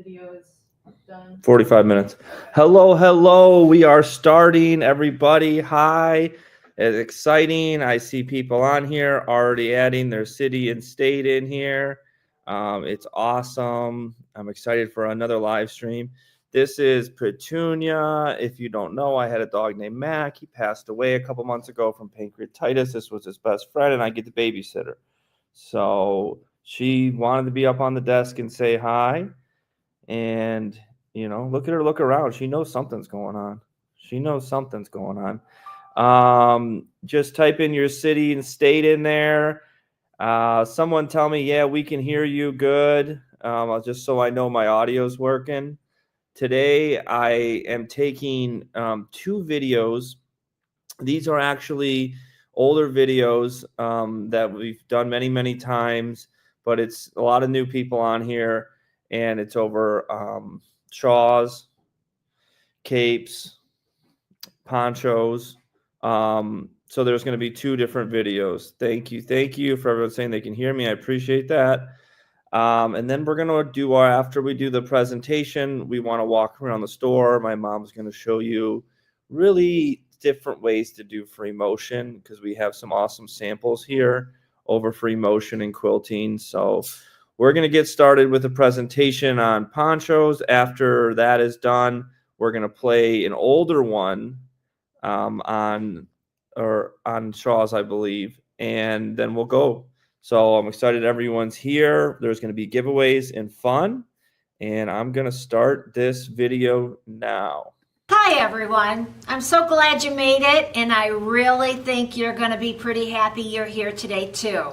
video is done. 45 minutes. Hello, hello. We are starting, everybody. Hi. It's exciting. I see people on here already adding their city and state in here. It's awesome. I'm excited for another live stream. This is Petunia. If you don't know, I had a dog named Mac. He passed away a couple months ago from pancreatitis. This was his best friend, and I get the babysitter. So she wanted to be up on the desk and say hi. And, you know, look at her, look around. She knows something's going on. She knows something's going on. Just type in your city and state in there. Someone tell me, yeah, we can hear you good. Just so I know my audio's working. Today, I am taking 2 videos. These are actually older videos that we've done many, many times, but it's a lot of new people on here, and it's over shawls, capes, ponchos. So there's going to be 2 different videos. Thank you for everyone saying they can hear me. I appreciate that. And then we're going to do after we do the presentation, we want to walk around the store. My mom's going to show you really different ways to do free motion because we have some awesome samples here over free motion and quilting. So we're going to get started with a presentation on ponchos. After that is done, we're going to play an older one on shawls, I believe, and then we'll go. So I'm excited everyone's here. There's going to be giveaways and fun, and I'm going to start this video now. Hi everyone. I'm so glad you made it, and I really think you're going to be pretty happy you're here today too.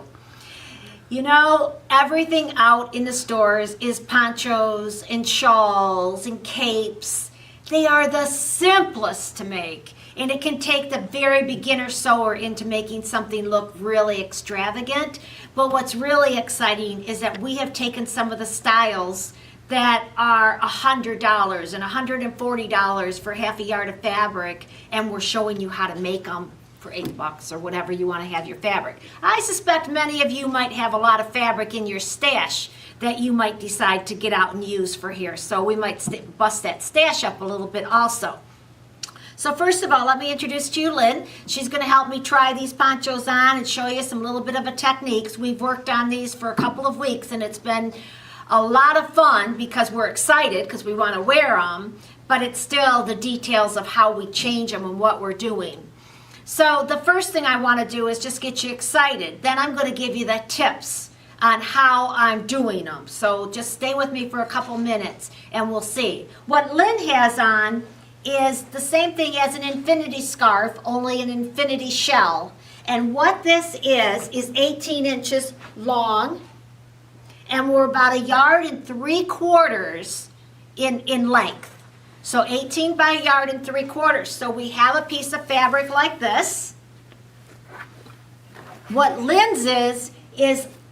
You know, everything out in the stores is ponchos and shawls and capes. They are the simplest to make, and it can take the very beginner sewer into making something look really extravagant. But what's really exciting is that we have taken some of the styles that are $100 and $140 for half a yard of fabric, and we're showing you how to make them for $8 or whatever you want to have your fabric. I suspect many of you might have a lot of fabric in your stash that you might decide to get out and use for here. So we might bust that stash up a little bit also. So first of all, let me introduce to you Lynn. She's going to help me try these ponchos on and show you some little bit of a techniques. We've worked on these for a couple of weeks, and it's been a lot of fun because we're excited because we want to wear them, but it's still the details of how we change them and what we're doing. So the first thing I want to do is just get you excited. Then I'm going to give you the tips on how I'm doing them. So just stay with me for a couple minutes and we'll see. What Lynn has on is the same thing as an infinity scarf, only an infinity shell. And what this is 18 inches long, and we're about 1.75 yards in length. So 18 by 1.75 yards. So we have a piece of fabric like this. What Lynn's is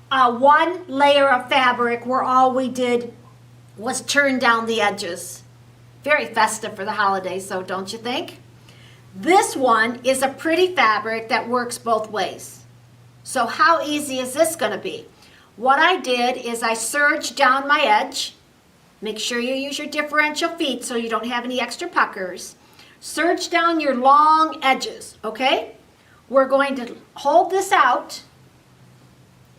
one layer of fabric where all we did was turn down the edges. Very festive for the holidays, so don't you think? This one is a pretty fabric that works both ways. So how easy is this going to be? What I did is I serged down my edge. Make sure you use your differential feet so you don't have any extra puckers. Serge down your long edges, okay? We're going to hold this out.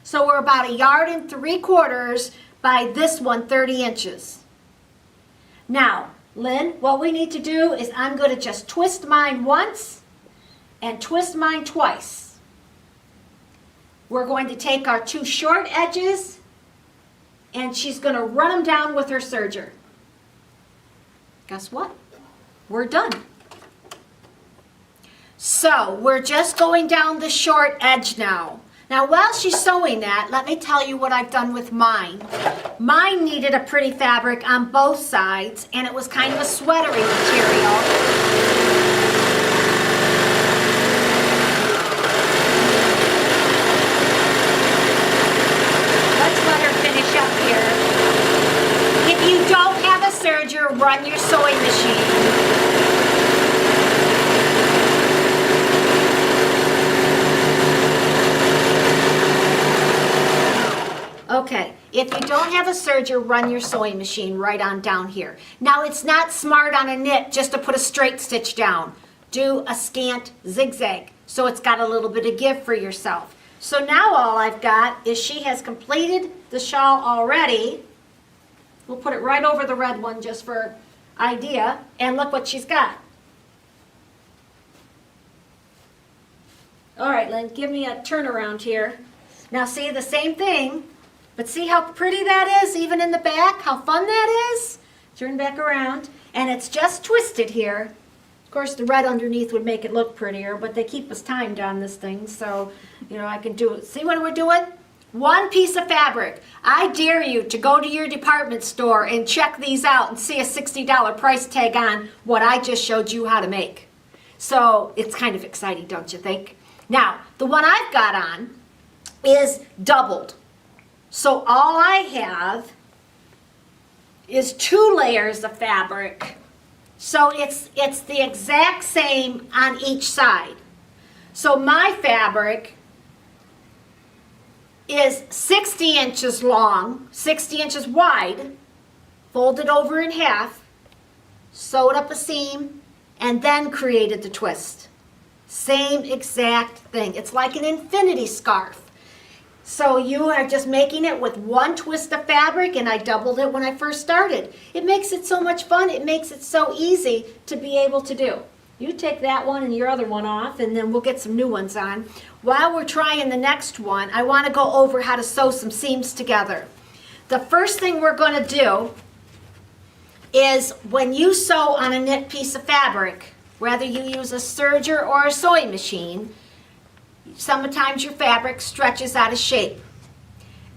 So we're about 1.75 yards by this one, 30 inches. Now, Lynn, what we need to do is I'm going to just twist mine once and twist mine twice. We're going to take our 2 short edges and she's going to run them down with her serger. Guess what? We're done. So we're just going down the short edge now. Now while she's sewing that, let me tell you what I've done with mine. Mine needed a pretty fabric on both sides, and it was kind of a sweatery material. Let's let her finish up here. If you don't have a serger, run your sewing machine. Okay, if you don't have a serger, run your sewing machine right on down here. Now, it's not smart on a knit just to put a straight stitch down. Do a scant zigzag, so it's got a little bit of give for yourself. So now all I've got is she has completed the shawl already. We'll put it right over the red one just for idea, and look what she's got. All right, Lynn, give me a turnaround here. Now see the same thing, but see how pretty that is, even in the back, how fun that is? Turn back around, and it's just twisted here. Of course, the red underneath would make it look prettier, but they keep us timed on this thing, so, you know, I can do it. See what we're doing? One piece of fabric. I dare you to go to your department store and check these out and see a $60 price tag on what I just showed you how to make. So it's kind of exciting, don't you think? Now, the one I've got on is doubled. So all I have is 2 layers of fabric. So it's the exact same on each side. So my fabric is 60 inches long, 60 inches wide, folded over in half, sewed up a seam, and then created the twist. Same exact thing. It's like an infinity scarf. So you are just making it with one twist of fabric, and I doubled it when I first started. It makes it so much fun. It makes it so easy to be able to do. You take that one and your other one off, and then we'll get some new ones on. While we're trying the next one, I want to go over how to sew some seams together. The first thing we're going to do is when you sew on a knit piece of fabric, whether you use a serger or a sewing machine, sometimes your fabric stretches out of shape.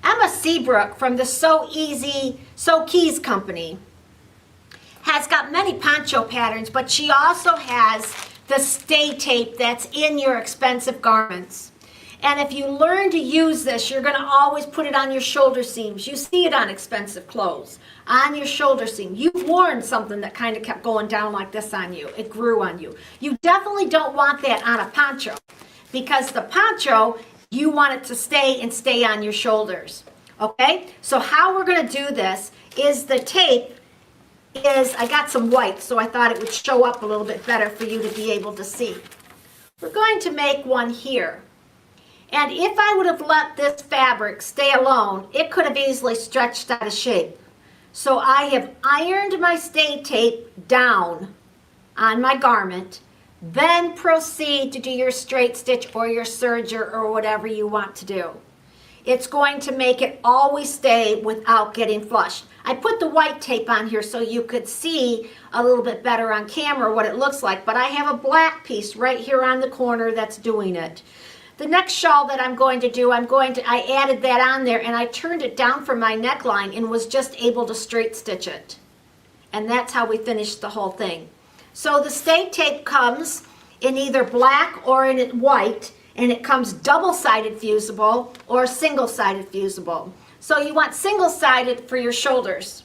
Emma Seabrook from the Sew Keys company has got many poncho patterns, but she also has the stay tape that's in your expensive garments. And if you learn to use this, you're going to always put it on your shoulder seams. You see it on expensive clothes, on your shoulder seam. You've worn something that kind of kept going down like this on you. It grew on you. You definitely don't want that on a poncho, because the poncho, you want it to stay on your shoulders. Okay? So how we're going to do this is the tape is, I got some white, so I thought it would show up a little bit better for you to be able to see. We're going to make one here. And if I would have let this fabric stay alone, it could have easily stretched out of shape. So I have ironed my stay tape down on my garment, then proceed to do your straight stitch or your serger or whatever you want to do. It's going to make it always stay without getting flushed. I put the white tape on here so you could see a little bit better on camera what it looks like, but I have a black piece right here on the corner that's doing it. The next shawl that I'm going to do, I added that on there and I turned it down from my neckline and was just able to straight stitch it. And that's how we finished the whole thing. So the stay tape comes in either black or in white, and it comes double-sided fusible or single-sided fusible. So you want single-sided for your shoulders.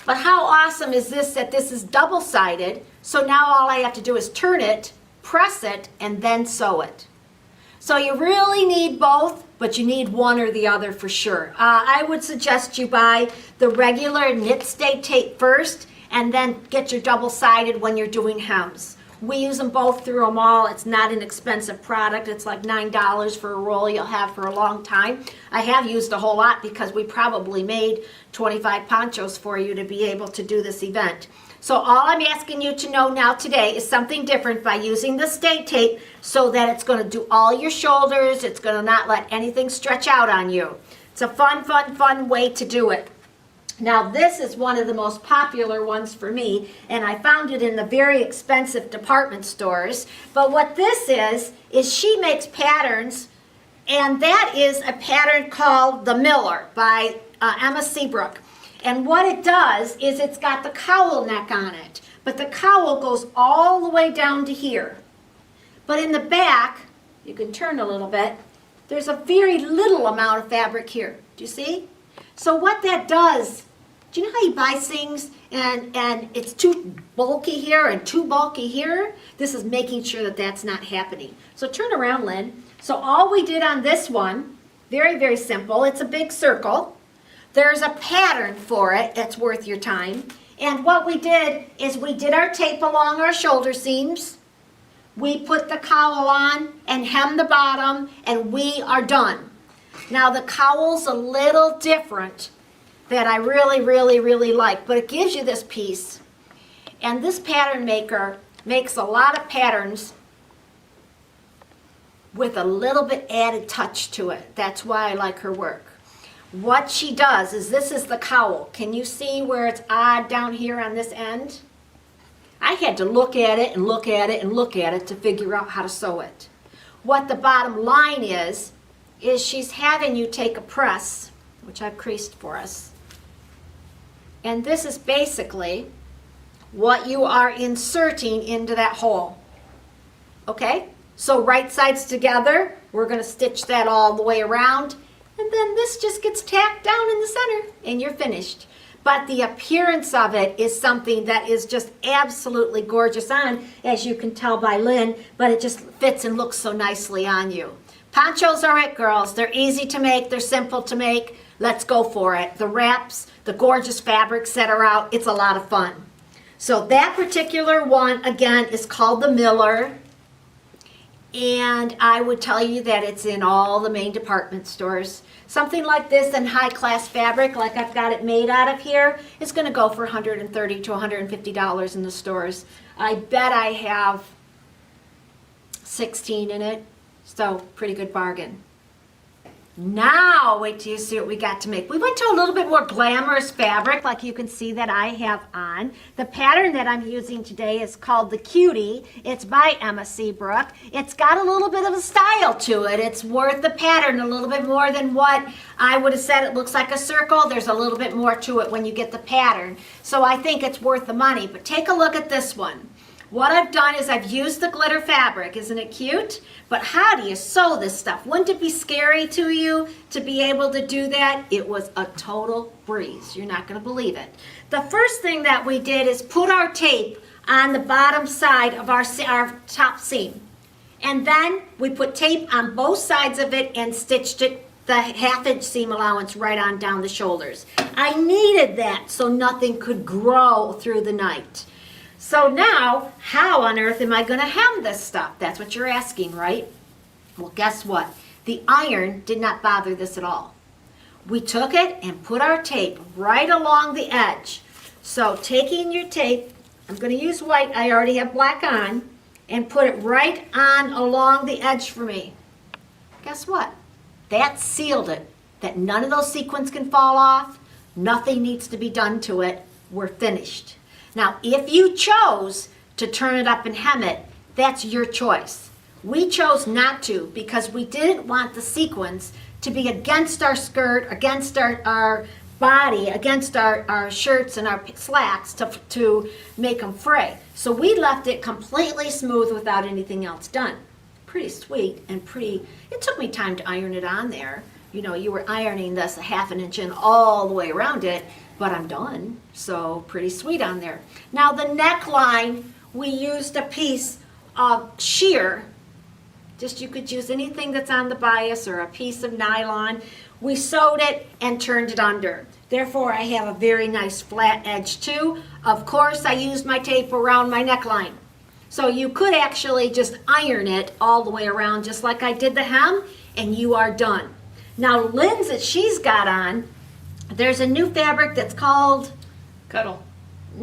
But how awesome is this that this is double-sided, so now all I have to do is turn it, press it, and then sew it. So you really need both, but you need one or the other for sure. I would suggest you buy the regular knit stay tape first, and then get your double-sided when you're doing hems. We use them both through them all. It's not an expensive product. It's like $9 for a roll you'll have for a long time. I have used a whole lot because we probably made 25 ponchos for you to be able to do this event. So all I'm asking you to know now today is something different by using the stay tape so that it's going to do all your shoulders. It's going to not let anything stretch out on you. It's a fun way to do it. Now this is one of the most popular ones for me, and I found it in the very expensive department stores. But what this is she makes patterns, and that is a pattern called The Miller by Emma Seabrook. And what it does is it's got the cowl neck on it, but the cowl goes all the way down to here. But in the back, you can turn a little bit, there's a very little amount of fabric here. Do you see? So what that does, do you know how you buy things and it's too bulky here and too bulky here? This is making sure that that's not happening. So turn around, Lynn. So all we did on this one Very, very simple. It's a big circle. There's a pattern for it that's worth your time. And what we did is we did our tape along our shoulder seams. We put the cowl on and hem the bottom, and we are done. Now the cowl's a little different that I really, really, really like, but it gives you this piece. And this pattern maker makes a lot of patterns with a little bit added touch to it. That's why I like her work. What she does is, this is the cowl. Can you see where it's odd down here on this end? I had to look at it and look at it and look at it to figure out how to sew it. What the bottom line is she's having you take a press, which I've creased for us, and this is basically what you are inserting into that hole. Okay? So right sides together, we're going to stitch that all the way around, and then this just gets tacked down in the center, and you're finished. But the appearance of it is something that is just absolutely gorgeous on, as you can tell by Lynn, but it just fits and looks so nicely on you. Ponchos are it, girls. They're easy to make. They're simple to make. Let's go for it. The wraps, the gorgeous fabrics that are out, it's a lot of fun. So that particular one, again, is called the Miller. And I would tell you that it's in all the main department stores. Something like this in high-class fabric, like I've got it made out of here, is going to go for $130 to $150 in the stores. I bet I have 16 in it, so pretty good bargain. Now, wait till you see what we got to make. We went to a little bit more glamorous fabric, like you can see that I have on. The pattern that I'm using today is called the Cutie. It's by Emma Seabrook. It's got a little bit of a style to it. It's worth the pattern a little bit more than what I would have said. It looks like a circle. There's a little bit more to it when you get the pattern. So I think it's worth the money. But take a look at this one. What I've done is I've used the glitter fabric. Isn't it cute? But how do you sew this stuff? Wouldn't it be scary to you to be able to do that? It was a total breeze. You're not going to believe it. The first thing that we did is put our tape on the bottom side of our top seam. And then we put tape on both sides of it and stitched it, the half-inch seam allowance, right on down the shoulders. I needed that so nothing could grow through the night. So now, how on earth am I going to hem this stuff? That's what you're asking, right? Well, guess what? The iron did not bother this at all. We took it and put our tape right along the edge. So taking your tape, I'm going to use white, I already have black on, and put it right on along the edge for me. Guess what? That sealed it, that none of those sequins can fall off, nothing needs to be done to it, we're finished. Now, if you chose to turn it up and hem it, that's your choice. We chose not to because we didn't want the sequins to be against our skirt, against our body, against our shirts and our slacks to make them fray. So we left it completely smooth without anything else done. Pretty sweet and pretty, it took me time to iron it on there. You know, you were ironing this a half an inch in all the way around it, but I'm done, so pretty sweet on there. Now the neckline, we used a piece of sheer, just you could use anything that's on the bias or a piece of nylon. We sewed it and turned it under. Therefore, I have a very nice flat edge too. Of course, I used my tape around my neckline. So you could actually just iron it all the way around just like I did the hem, and you are done. Now Lynn's that she's got on, there's a new fabric that's called Cuddle.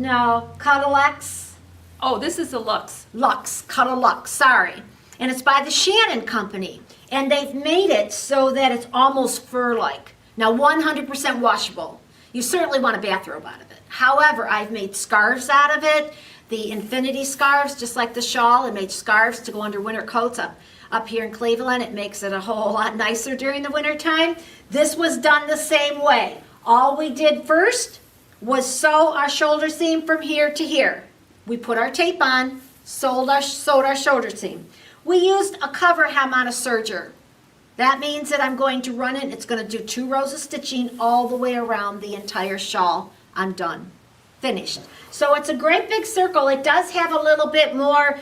Cuddle X. Oh, this is the Luxe. Cuddle Lux, sorry. And it's by the Shannon Company. And they've made it so that it's almost fur-like. Now 100% washable. You certainly want a bathrobe out of it. However, I've made scarves out of it. The infinity scarves, just like the shawl, I made scarves to go under winter coats up here in Cleveland. It makes it a whole lot nicer during the winter time. This was done the same way. All we did first was sew our shoulder seam from here to here. We put our tape on, sewed our shoulder seam. We used a cover hem on a serger. That means that I'm going to run it. It's going to do 2 rows of stitching all the way around the entire shawl. I'm done. Finished. So it's a great big circle. It does have a little bit more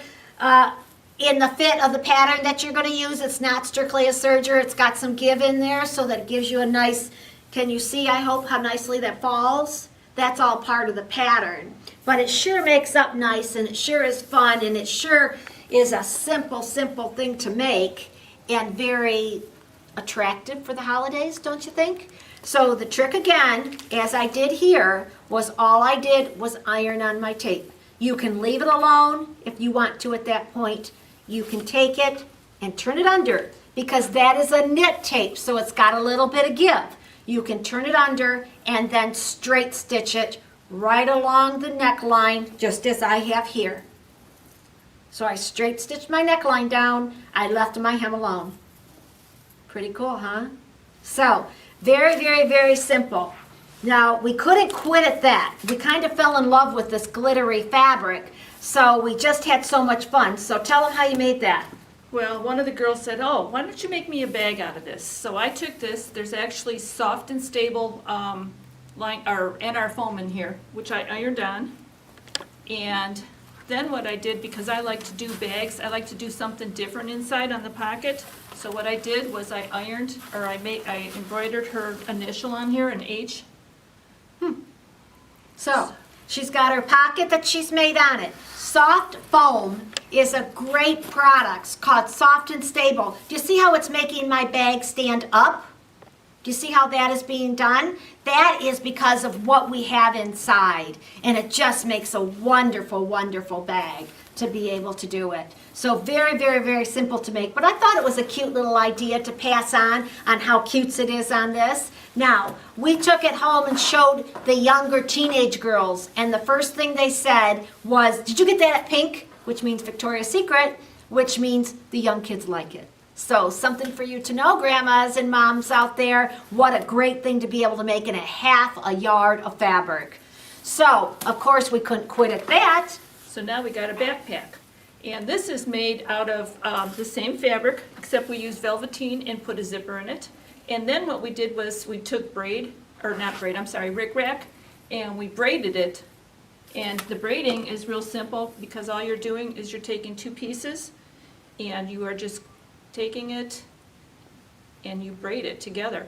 in the fit of the pattern that you're going to use. It's not strictly a serger. It's got some give in there so that it gives you a nice, can you see, I hope, how nicely that falls? That's all part of the pattern. But it sure makes up nice, and it sure is fun, and it sure is a simple, simple thing to make, and very attractive for the holidays, don't you think? So the trick again, as I did here, was all I did was iron on my tape. You can leave it alone if you want to at that point. You can take it and turn it under, because that is a knit tape, so it's got a little bit of give. You can turn it under and then straight stitch it right along the neckline, just as I have here. So I straight stitched my neckline down, I left my hem alone. Pretty cool, huh? So, very, very, very simple. Now, we couldn't quit at that. We kind of fell in love with this glittery fabric, so we just had so much fun. So tell them how you made that. Well, one of the girls said, oh, why don't you make me a bag out of this? So I took this. There's actually soft and stable NR foam in here, which I ironed on. And then what I did, because I like to do bags, I like to do something different inside on the pocket. So what I did was I embroidered her initial on here, an H. So, she's got her pocket that she's made on it. Soft foam is a great product. It's called Soft and Stable. Do you see how it's making my bag stand up? Do you see how that is being done? That is because of what we have inside. And it just makes a wonderful, wonderful bag to be able to do it. So very, very, very simple to make. But I thought it was a cute little idea to pass on how cute it is on this. Now, we took it home and showed the younger teenage girls. And the first thing they said was, did you get that at Pink? Which means Victoria's Secret, which means the young kids like it. So something for you to know, grandmas and moms out there. What a great thing to be able to make in a half a yard of fabric. So, of course, we couldn't quit at that. So now we got a backpack. And this is made out of the same fabric, except we used velveteen and put a zipper in it. And then what we did was we took rickrack, and we braided it. And the braiding is real simple, because all you're doing is you're taking two pieces and you are just taking it and you braid it together.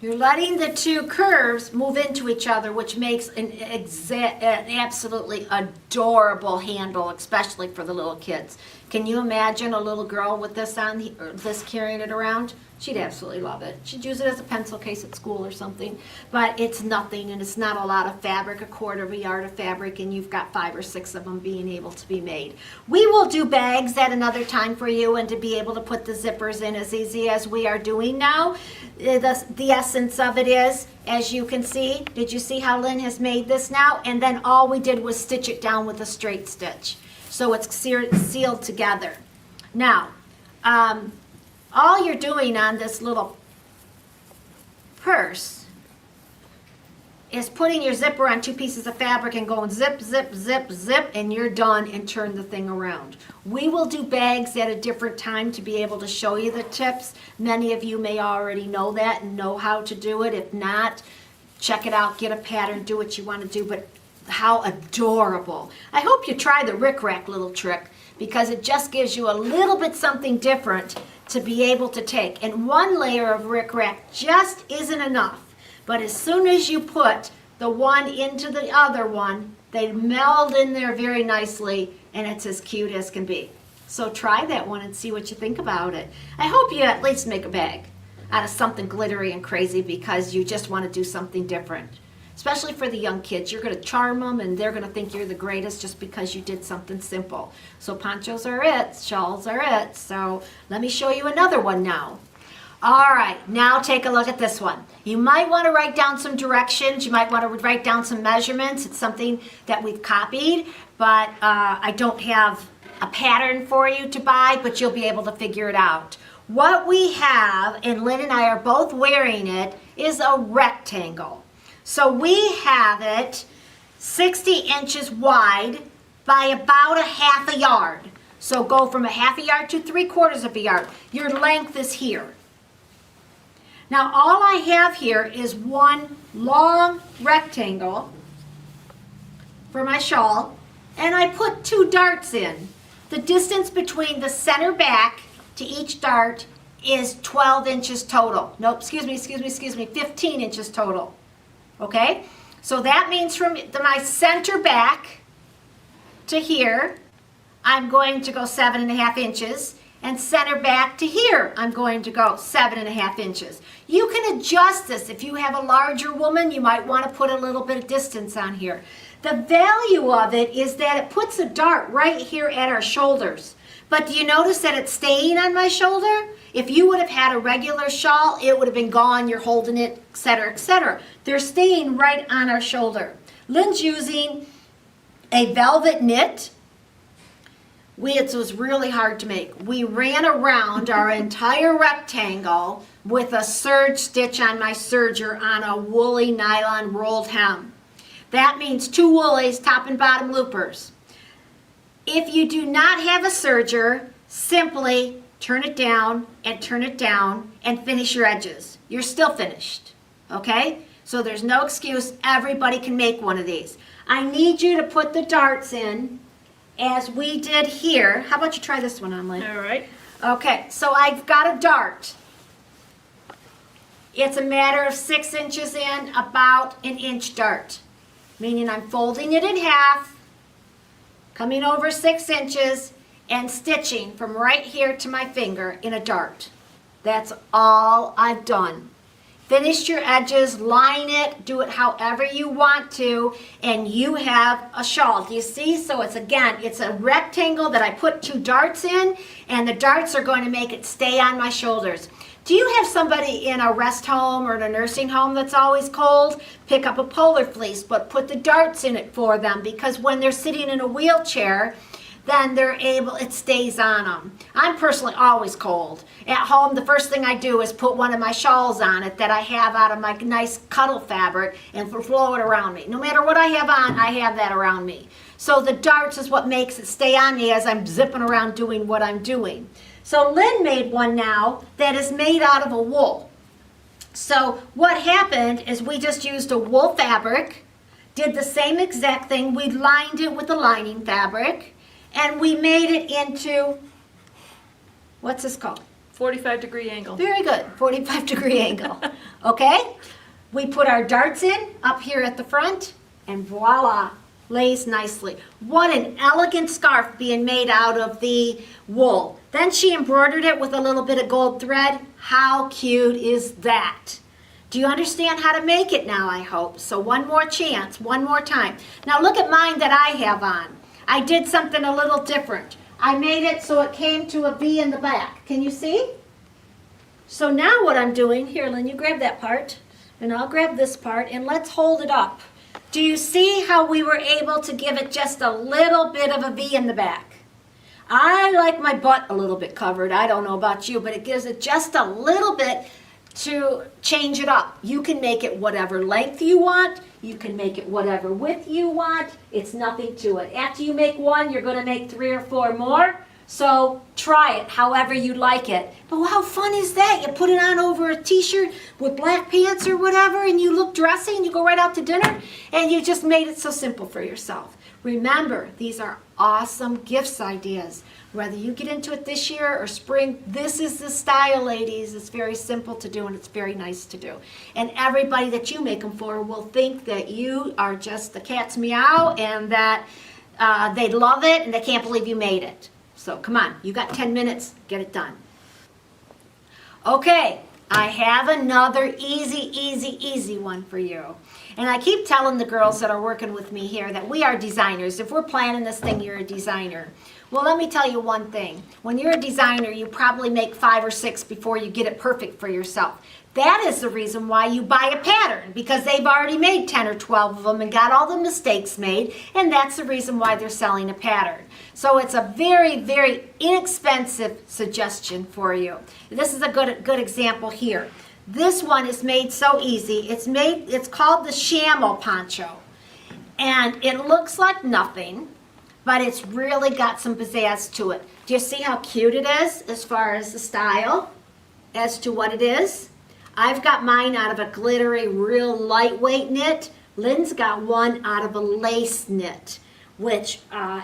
You're letting the two curves move into each other, which makes an absolutely adorable handle, especially for the little kids. Can you imagine a little girl with this on, this carrying it around? She'd absolutely love it. She'd use it as a pencil case at school or something. But it's nothing, and it's not a lot of fabric, a quarter of a yard of fabric, and you've got 5 or 6 of them being able to be made. We will do bags at another time for you, and to be able to put the zippers in as easy as we are doing now. The essence of it is, as you can see, did you see how Lynn has made this now? And then all we did was stitch it down with a straight stitch. So it's sealed together. Now, all you're doing on this little purse is putting your zipper on 2 pieces of fabric and going zip, zip, zip, zip, and you're done, and turn the thing around. We will do bags at a different time to be able to show you the tips. Many of you may already know that and know how to do it. If not, check it out, get a pattern, do what you want to do, but how adorable. I hope you try the rickrack little trick, because it just gives you a little bit something different to be able to take. And 1 layer of rickrack just isn't enough. But as soon as you put the one into the other one, they meld in there very nicely, and it's as cute as can be. So try that one and see what you think about it. I hope you at least make a bag out of something glittery and crazy, because you just want to do something different. Especially for the young kids. You're going to charm them, and they're going to think you're the greatest just because you did something simple. So ponchos are it, shawls are it. So let me show you another one now. All right, now take a look at this one. You might want to write down some directions. You might want to write down some measurements. It's something that we've copied, but I don't have a pattern for you to buy, but you'll be able to figure it out. What we have, and Lynn and I are both wearing it, is a rectangle. So we have it 60 inches wide by about a half a yard. So go from a half a yard to 3/4 of a yard. Your length is here. Now all I have here is one long rectangle for my shawl, and I put 2 darts in. The distance between the center back to each dart is 12 inches total. Nope, excuse me, 15 inches total. Okay? So that means from my center back to here, I'm going to go 7.5 inches. And center back to here, I'm going to go 7.5 inches. You can adjust this. If you have a larger woman, you might want to put a little bit of distance on here. The value of it is that it puts a dart right here at our shoulders. But do you notice that it's staying on my shoulder? If you would have had a regular shawl, it would have been gone, you're holding it, etc., etc. They're staying right on our shoulder. Lynn's using a velvet knit. It was really hard to make. We ran around our entire rectangle with a serge stitch on my serger on a woolly nylon rolled hem. That means 2 woolies, top and bottom loopers. If you do not have a serger, simply turn it down and finish your edges. You're still finished, okay? So there's no excuse. Everybody can make one of these. I need you to put the darts in as we did here. How about you try this one on, Lynn? All right. Okay, so I've got a dart. It's a matter of 6 inches in, about an inch dart. Meaning I'm folding it in half, coming over 6 inches, and stitching from right here to my finger in a dart. That's all I've done. Finish your edges, line it, do it however you want to, and you have a shawl. Do you see? So it's a rectangle that I put 2 darts in, and the darts are going to make it stay on my shoulders. Do you have somebody in a rest home or in a nursing home that's always cold? Pick up a polar fleece, but put the darts in it for them, because when they're sitting in a wheelchair, then it stays on them. I'm personally always cold. At home, the first thing I do is put one of my shawls on it that I have out of my nice cuddle fabric and flow it around me. No matter what I have on, I have that around me. So the darts is what makes it stay on me as I'm zipping around doing what I'm doing. So Lynn made one now that is made out of a wool. So what happened is we just used a wool fabric, did the same exact thing. We lined it with a lining fabric, and we made it into, what's this called? 45-degree angle. Very good, 45-degree angle. Okay? We put our darts in up here at the front, and voila, lays nicely. What an elegant scarf being made out of the wool. Then she embroidered it with a little bit of gold thread. How cute is that? Do you understand how to make it now, I hope? So one more chance, one more time. Now look at mine that I have on. I did something a little different. I made it so it came to a V in the back. Can you see? So now what I'm doing, here Lynn, you grab that part, and I'll grab this part, and let's hold it up. Do you see how we were able to give it just a little bit of a V in the back? I like my butt a little bit covered. I don't know about you, but it gives it just a little bit to change it up. You can make it whatever length you want. You can make it whatever width you want. It's nothing to it. After you make one, you're going to make 3 or 4 more. So try it however you like it. But how fun is that? You put it on over a t-shirt with black pants or whatever, and you look dressy, and you go right out to dinner, and you just made it so simple for yourself. Remember, these are awesome gifts ideas. Whether you get into it this year or spring, this is the style, ladies. It's very simple to do, and it's very nice to do. And everybody that you make them for will think that you are just the cat's meow, and that they love it, and they can't believe you made it. So come on, you got 10 minutes, get it done. Okay, I have another easy one for you. And I keep telling the girls that are working with me here that we are designers. If we're planning this thing, you're a designer. Well, let me tell you one thing. When you're a designer, you probably make 5 or 6 before you get it perfect for yourself. That is the reason why you buy a pattern, because they've already made 10 or 12 of them and got all the mistakes made, and that's the reason why they're selling a pattern. So it's a very, very inexpensive suggestion for you. This is a good example here. This one is made so easy. It's called the Shamel poncho, and it looks like nothing, but it's really got some pizzazz to it. Do you see how cute it is as far as the style, as to what it is? I've got mine out of a glittery, real lightweight knit. Lynn's got one out of a lace knit, which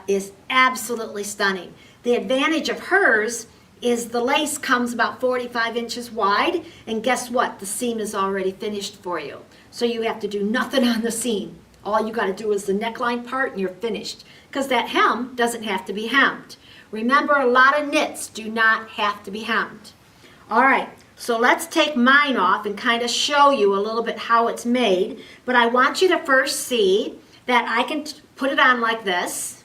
is absolutely stunning. The advantage of hers is the lace comes about 45 inches wide, and guess what? The seam is already finished for you. So you have to do nothing on the seam. All you got to do is the neckline part and you're finished. Because that hem doesn't have to be hemmed. Remember, a lot of knits do not have to be hemmed. All right, so let's take mine off and kind of show you a little bit how it's made. But I want you to first see that I can put it on like this.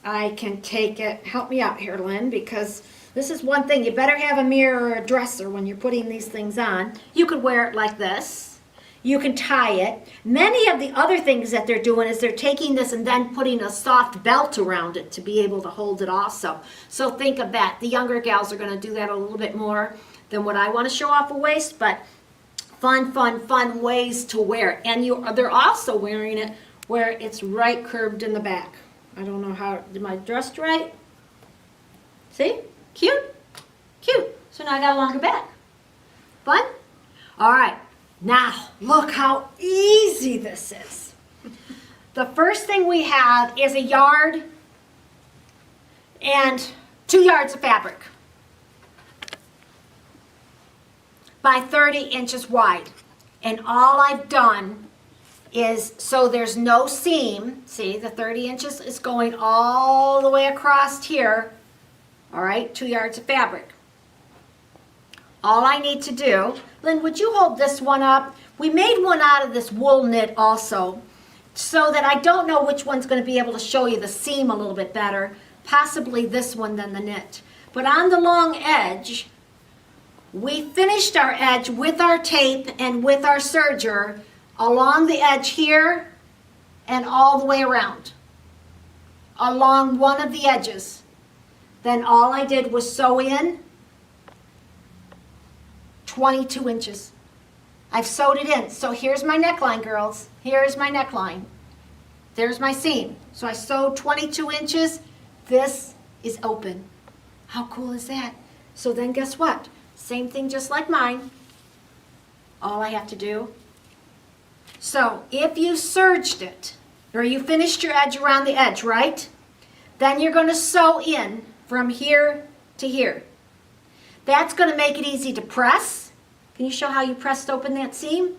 I can take it, help me out here, Lynn, because this is one thing. You better have a mirror or a dresser when you're putting these things on. You could wear it like this. You can tie it. Many of the other things that they're doing is they're taking this and then putting a soft belt around it to be able to hold it also. So think of that. The younger gals are going to do that a little bit more than what I want to show off a waist, but fun, fun, fun ways to wear it. And they're also wearing it where it's right curved in the back. I don't know how, am I dressed right? See? Cute? Cute. So now I got a longer back. Fun? All right. Now, look how easy this is. The first thing we have is a yard and 2 yards of fabric by 30 inches wide. And all I've done is, so there's no seam, see, the 30 inches is going all the way across here, all right, 2 yards of fabric. All I need to do, Lynn, would you hold this one up? We made one out of this wool knit also, so that I don't know which one's going to be able to show you the seam a little bit better, possibly this one than the knit. But on the long edge, we finished our edge with our tape and with our serger along the edge here and all the way around, along one of the edges. Then all I did was sew in 22 inches. I've sewed it in. So here's my neckline, girls. Here's my neckline. There's my seam. So I sewed 22 inches. This is open. How cool is that? So then guess what? Same thing just like mine. All I have to do. So if you serged it, or you finished your edge around the edge, right? Then you're going to sew in from here to here. That's going to make it easy to press. Can you show how you pressed open that seam?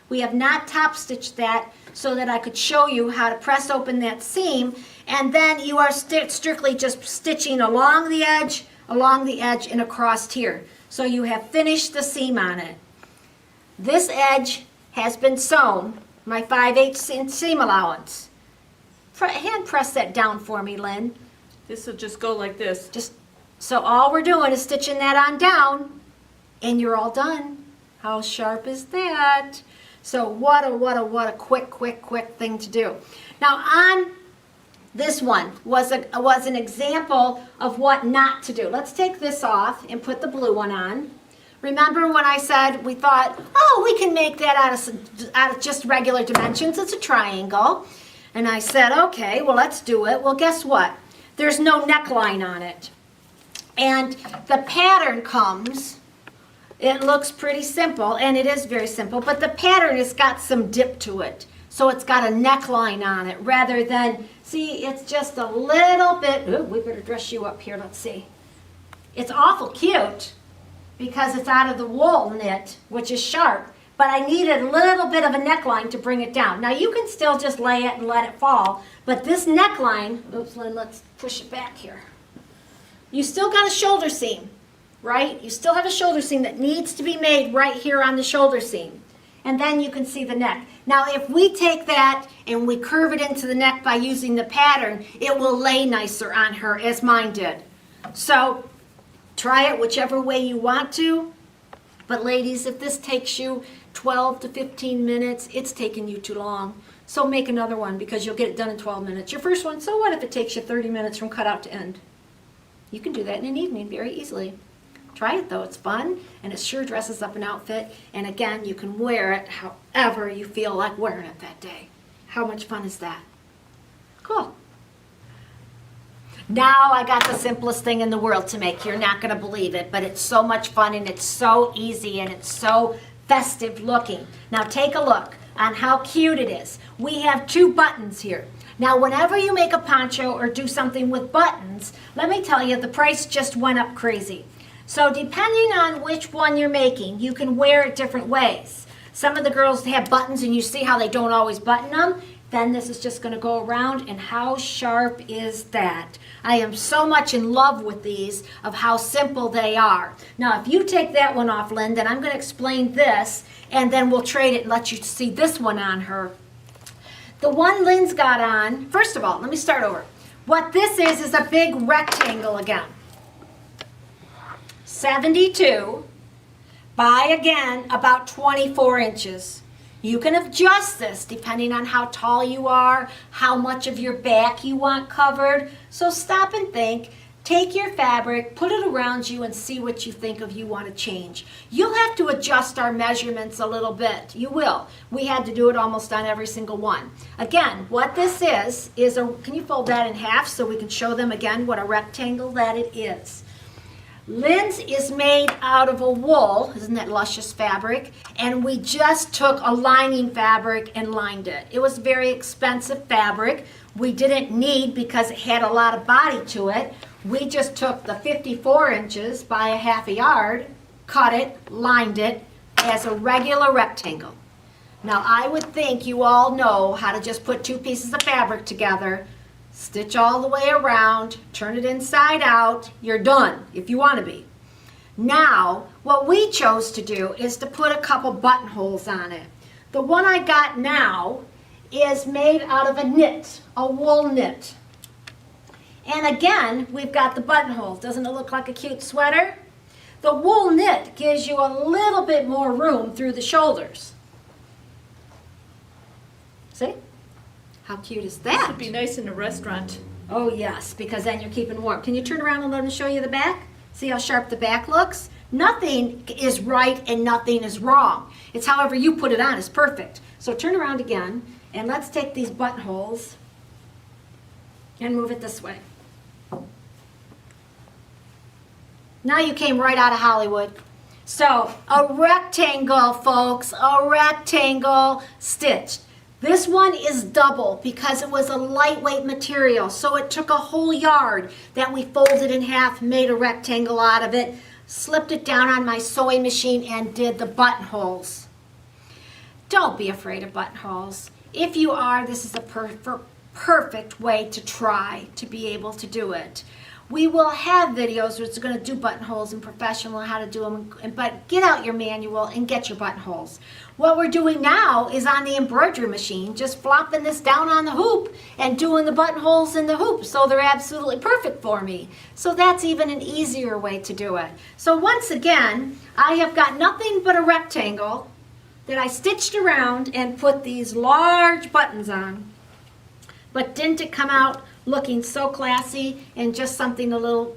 We have not top stitched that so that I could show you how to press open that seam, and then you are strictly just stitching along the edge, and across here. So you have finished the seam on it. This edge has been sewn, my 5/8 inch seam allowance. Hand press that down for me, Lynn. This will just go like this. So all we're doing is stitching that on down, and you're all done. How sharp is that? So what a quick thing to do. Now on this one was an example of what not to do. Let's take this off and put the blue one on. Remember when I said we thought, oh, we can make that out of just regular dimensions. It's a triangle. And I said, okay, well, let's do it. Well, guess what? There's no neckline on it. And the pattern comes, it looks pretty simple, and it is very simple, but the pattern has got some dip to it. So it's got a neckline on it rather than, see, it's just a little bit, ooh, we better dress you up here, let's see. It's awful cute because it's out of the wool knit, which is sharp, but I needed a little bit of a neckline to bring it down. Now you can still just lay it and let it fall, but this neckline, oops, Lynn, let's push it back here. You still got a shoulder seam, right? You still have a shoulder seam that needs to be made right here on the shoulder seam. And then you can see the neck. Now if we take that and we curve it into the neck by using the pattern, it will lay nicer on her as mine did. So try it whichever way you want to. But ladies, if this takes you 12 to 15 minutes, it's taking you too long. So make another one because you'll get it done in 12 minutes. Your first one, so what if it takes you 30 minutes from cutout to end? You can do that in an evening very easily. Try it though, it's fun, and it sure dresses up an outfit, and again, you can wear it however you feel like wearing it that day. How much fun is that? Cool. Now I got the simplest thing in the world to make. You're not going to believe it, but it's so much fun, and it's so easy, and it's so festive looking. Now take a look. on how cute it is. We have 2 buttons here. Now, whenever you make a poncho or do something with buttons, let me tell you, the price just went up crazy. So depending on which one you're making, you can wear it different ways. Some of the girls have buttons and you see how they don't always button them. Then this is just going to go around, and how sharp is that? I am so much in love with these, of how simple they are. Now, if you take that one off, Lynn, then I'm going to explain this, and then we'll trade it and let you see this one on her. The one Lynn's got on, first of all, let me start over. What this is a big rectangle again. 72 by, again, about 24 inches. You can adjust this depending on how tall you are, how much of your back you want covered. So stop and think. Take your fabric, put it around you, and see what you think of you want to change. You'll have to adjust our measurements a little bit. You will. We had to do it almost on every single one. Again, what this is a, can you fold that in half so we can show them again what a rectangle that it is? Lynn's is made out of a wool, isn't that luscious fabric? And we just took a lining fabric and lined it. It was very expensive fabric. We didn't need, because it had a lot of body to it. We just took the 54 inches by a half a yard, cut it, lined it as a regular rectangle. Now, I would think you all know how to just put 2 pieces of fabric together, stitch all the way around, turn it inside out, you're done if you want to be. Now, what we chose to do is to put a couple buttonholes on it. The one I got now is made out of a knit, a wool knit. And again, we've got the buttonhole. Doesn't it look like a cute sweater? The wool knit gives you a little bit more room through the shoulders. See? How cute is This that? would be nice in a restaurant. Oh yes, because then you're keeping warm. Can you turn around and let me show you the back? See how sharp the back looks? Nothing is right and nothing is wrong. It's however you put it on is perfect. So turn around again, and let's take these buttonholes and move it this way. Now you came right out of Hollywood. So a rectangle, folks, a rectangle stitched. This one is double because it was a lightweight material, so it took a whole yard that we folded in half, made a rectangle out of it, slipped it down on my sewing machine, and did the buttonholes. Don't be afraid of buttonholes. If you are, this is a perfect way to try to be able to do it. We will have videos where it's going to do buttonholes and professional how to do them, but get out your manual and get your buttonholes. What we're doing now is on the embroidery machine, just flopping this down on the hoop and doing the buttonholes in the hoop, so they're absolutely perfect for me. So that's even an easier way to do it. So once again, I have got nothing but a rectangle that I stitched around and put these large buttons on. But didn't it come out looking so classy and just something a little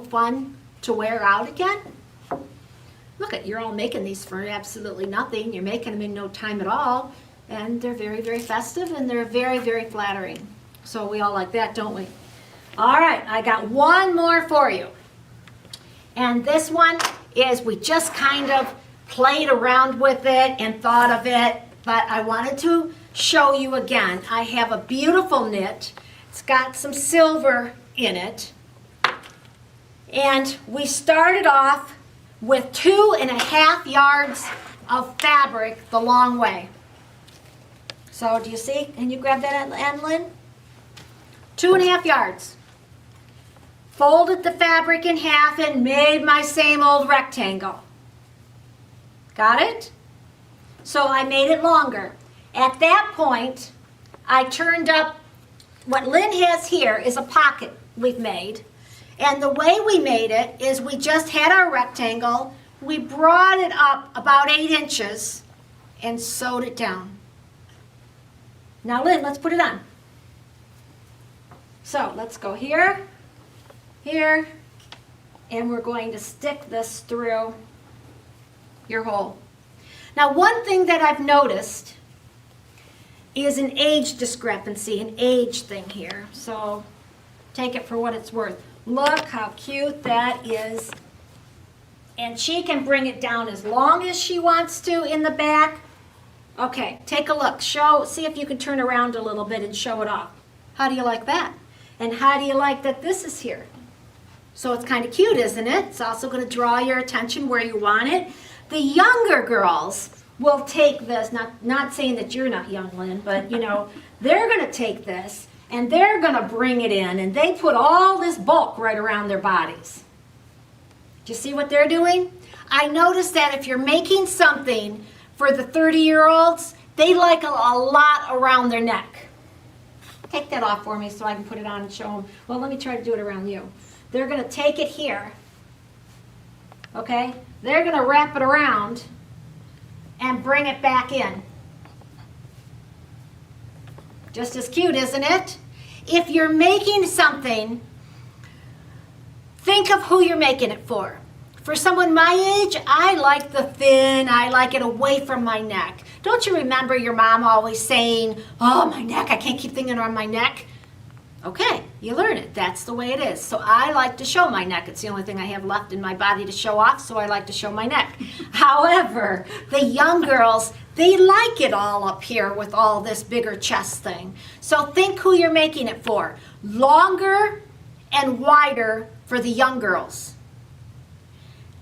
fun to wear out again? Look at, you're all making these for absolutely nothing. You're making them in no time at all. And they're very, very festive, and they're very, very flattering. So we all like that, don't we? All right, I got one more for you. And this one is, we just kind of played around with it and thought of it, but I wanted to show you again. I have a beautiful knit. It's got some silver in it. And we started off with 2.5 yards of fabric the long way. So do you see? Can you grab that end, Lynn? 2.5 yards. Folded the fabric in half and made my same old rectangle. Got it? So I made it longer. At that point, I turned up, what Lynn has here is a pocket we've made. And the way we made it is we just had our rectangle, we brought it up about 8 inches and sewed it down. Now Lynn, let's put it on. So let's go here, here, and we're going to stick this through your hole. Now one thing that I've noticed is an age discrepancy, an age thing here. So take it for what it's worth. Look how cute that is. And she can bring it down as long as she wants to in the back, Okay, take a look. See if you can turn around a little bit and show it off. How do you like that? And how do you like that this is here? So it's kind of cute, isn't it? It's also going to draw your attention where you want it. The younger girls will take this, not saying that you're not young, Lynn, but you know, they're going to take this and they're going to bring it in, and they put all this bulk right around their bodies. Do you see what they're doing? I noticed that if you're making something for the 30-year-olds, they like a lot around their neck. Take that off for me so I can put it on and show them. Well, let me try to do it around you. They're going to take it here, okay? They're going to wrap it around and bring it back in. Just as cute, isn't it? If you're making something, think of who you're making it for. For someone my age, I like the thin, I like it away from my neck. Don't you remember your mom always saying, oh, my neck, I can't keep thinking around my neck? Okay, you learn it. That's the way it is. So I like to show my neck. It's the only thing I have left in my body to show off, so I like to show my neck. However, the young girls, they like it all up here with all this bigger chest thing. So think who you're making it for. Longer and wider for the young girls.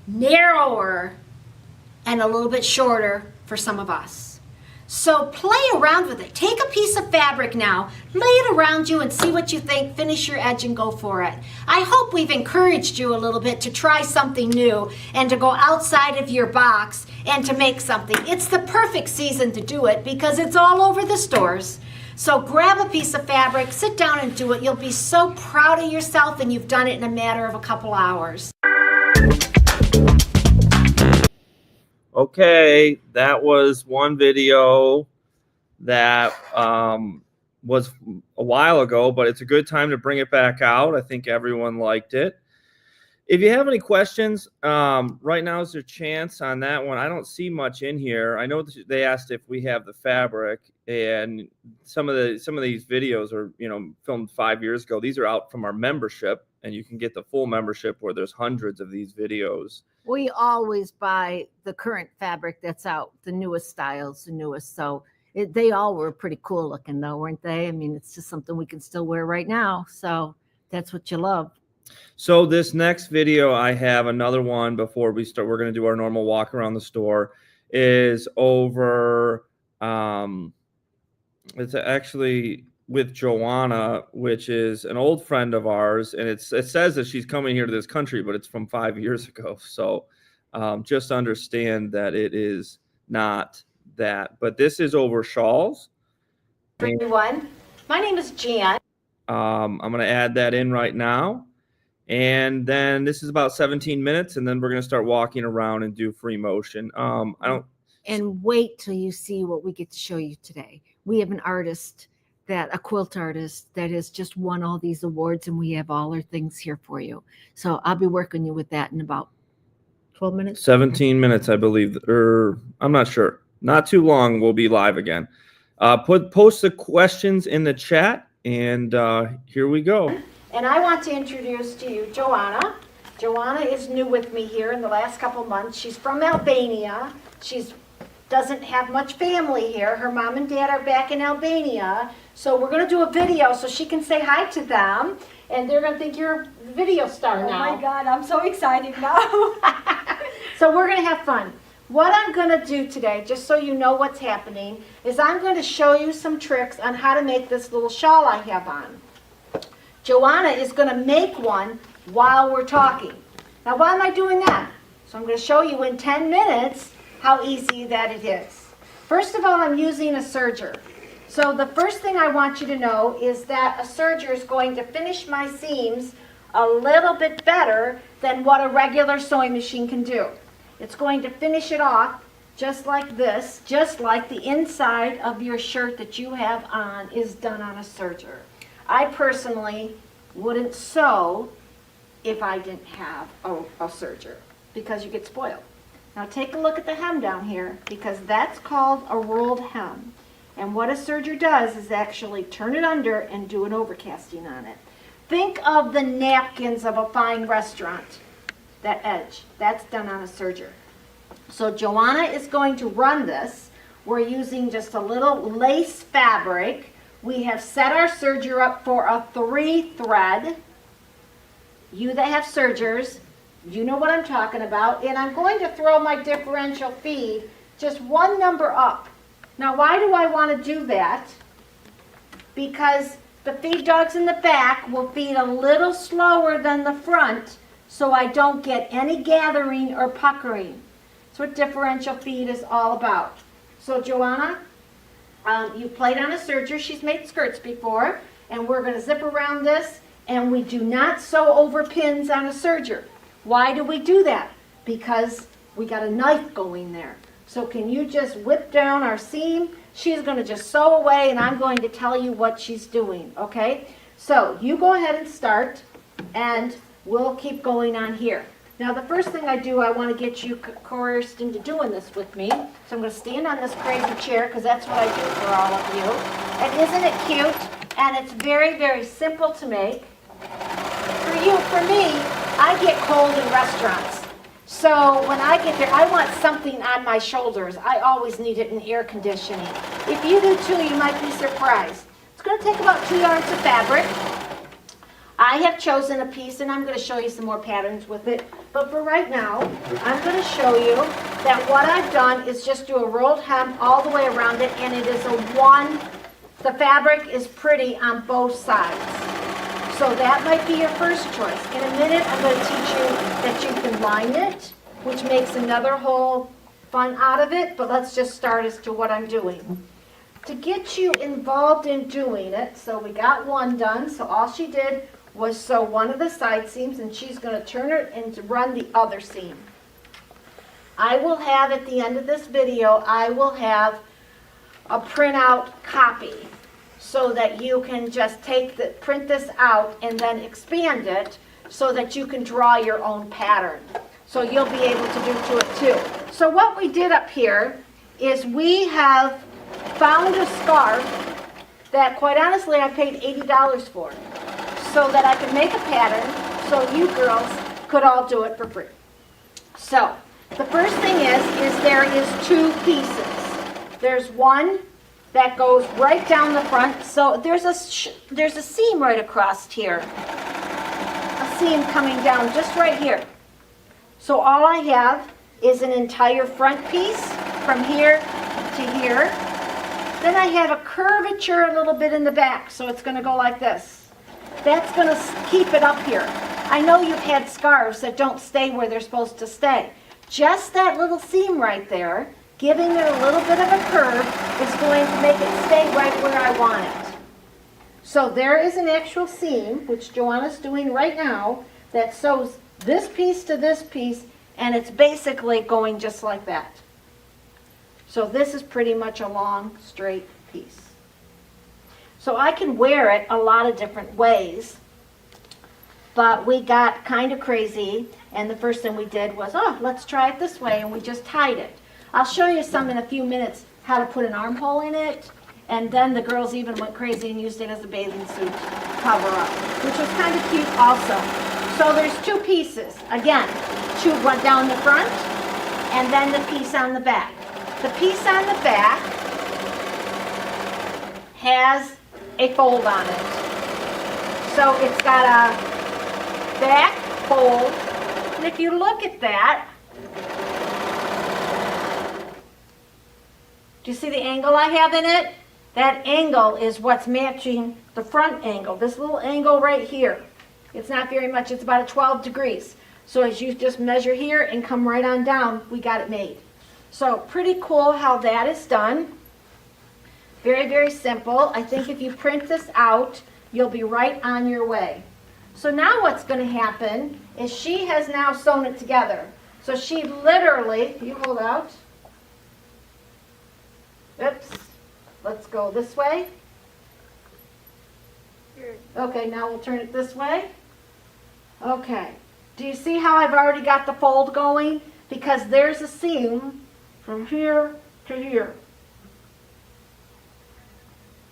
Narrower and a little bit shorter for some of us. So play around with it. Take a piece of fabric now, lay it around you and see what you think, finish your edge and go for it. I hope we've encouraged you a little bit to try something new and to go outside of your box and to make something. It's the perfect season to do it because it's all over the stores. So grab a piece of fabric, sit down and do it. You'll be so proud of yourself, and you've done it in a matter of a couple hours. Okay, that was one video that was a while ago, but it's a good time to bring it back out. I think everyone liked it. If you have any questions, right now is your chance on that one. I don't see much in here. I know they asked if we have the fabric, and some of these videos are, you know, filmed 5 years ago. These are out from our membership, and you can get the full membership where there's hundreds of these videos. We always buy the current fabric that's out, the newest styles, the newest. So they all were pretty cool looking though, weren't they? I mean, it's just something we can still wear right now. So that's what you love. So this next video, I have another one before we start. We're going to do our normal walk around the store. Is over. It's actually with Joanna, which is an old friend of ours, and it says that she's coming here to this country, but it's from 5 years ago. So just understand that it is not that. But this is over shawls. Everyone, my name is Jan. I'm going to add that in right now. And then this is about 17 minutes, and then we're going to start walking around and do free motion. And wait till you see what we get to show you today. We have an artist, a quilt artist that has just won all these awards, and we have all our things here for you. So I'll be working you with that in about 12 minutes. 17 minutes, I believe, or I'm not sure. Not too long, we'll be live again. Post the questions in the chat, and here we go. And I want to introduce to you Joanna. Joanna is new with me here in the last couple months. She's from Albania. She doesn't have much family here. Her mom and dad are back in Albania. So we're going to do a video so she can say hi to them. And they're going to think you're a video star now. Oh my God, I'm so excited now. So we're going to have fun. What I'm going to do today, just so you know what's happening, is I'm going to show you some tricks on how to make this little shawl I have on. Joanna is going to make one while we're talking. Now, why am I doing that? So I'm going to show you in 10 minutes how easy that it is. First of all, I'm using a serger. So the first thing I want you to know is that a serger is going to finish my seams a little bit better than what a regular sewing machine can do. It's going to finish it off just like this, just like the inside of your shirt that you have on is done on a serger. I personally wouldn't sew if I didn't have a serger because you get spoiled. Now take a look at the hem down here because that's called a rolled hem. And what a serger does is actually turn it under and do an overcasting on it. Think of the napkins of a fine restaurant. That edge, that's done on a serger. So Joanna is going to run this We're using just a little lace fabric. We have set our serger up for a 3 thread. You that have sergers, you know what I'm talking about. And I'm going to throw my differential feed just 1 number up. Now why do I want to do that? Because the feed dogs in the back will feed a little slower than the front, so I don't get any gathering or puckering. That's what differential feed is all about. So Joanna, you played on a serger. She's made skirts before, and we're going to zip around this, and we do not sew over pins on a serger. Why do we do that? Because we got a knife going there. So can you just whip down our seam? She's going to just sew away, and I'm going to tell you what she's doing, okay? So you go ahead and start, and we'll keep going on here. Now the first thing I do, I want to get you coerced into doing this with me. So I'm going to stand on this crazy chair because that's what I do for all of you. And isn't it cute? And it's very, very simple to make. For me, I get cold in restaurants. So when I get there, I want something on my shoulders. I always need it in air conditioning. If you do too, you might be surprised. It's going to take about 2 yards of fabric. I have chosen a piece, and I'm going to show you some more patterns with it. But for right now, I'm going to show you that what I've done is just do a rolled hem all the way around it, and it is a the fabric is pretty on both sides. So that might be your first choice. In a minute, I'm going to teach you that you can line it, which makes another whole fun out of it, but let's just start as to what I'm doing. To get you involved in doing it, so we got one done, so all she did was sew one of the side seams, and she's going to turn it and to run the other seam. I will have at the end of this video, I will have a printout copy so that you can just print this out and then expand it so that you can draw your own pattern. So you'll be able to do to it too. So what we did up here is we have found a scarf that quite honestly I paid $80 for, so that I could make a pattern so you girls could all do it for free. So the first thing is there is 2 pieces. There's one that goes right down the front. So there's a seam right across here. A seam coming down just right here. So all I have is an entire front piece from here to here. Then I have a curvature a little bit in the back, so it's going to go like this. That's going to keep it up here. I know you've had scarves that don't stay where they're supposed to stay. Just that little seam right there, giving it a little bit of a curve, is going to make it stay right where I want it. So there is an actual seam, which Joanna's doing right now, that sews this piece to this piece, and it's basically going just like that. So this is pretty much a long, straight piece. So I can wear it a lot of different ways, but we got kind of crazy, and the first thing we did was, let's try it this way, and we just tied it. I'll show you some in a few minutes how to put an armhole in it, and then the girls even went crazy and used it as a bathing suit cover up, which was kind of cute also. So there's 2 pieces. Again, 2 went down the front, and then the piece on the back. The piece on the back has a fold on it. So it's got a back fold, and if you look at that, do you see the angle I have in it? That angle is what's matching the front angle, this little angle right here. It's not very much, it's about 12 degrees. So as you just measure here and come right on down, we got it made. So pretty cool how that is done. Very, very simple. I think if you print this out, you'll be right on your way. So now what's going to happen is she has now sewn it together. So she literally, you hold out. Oops. Let's go this way. Okay, now we'll turn it this way. Okay. Do you see how I've already got the fold going? Because there's a seam from here to here.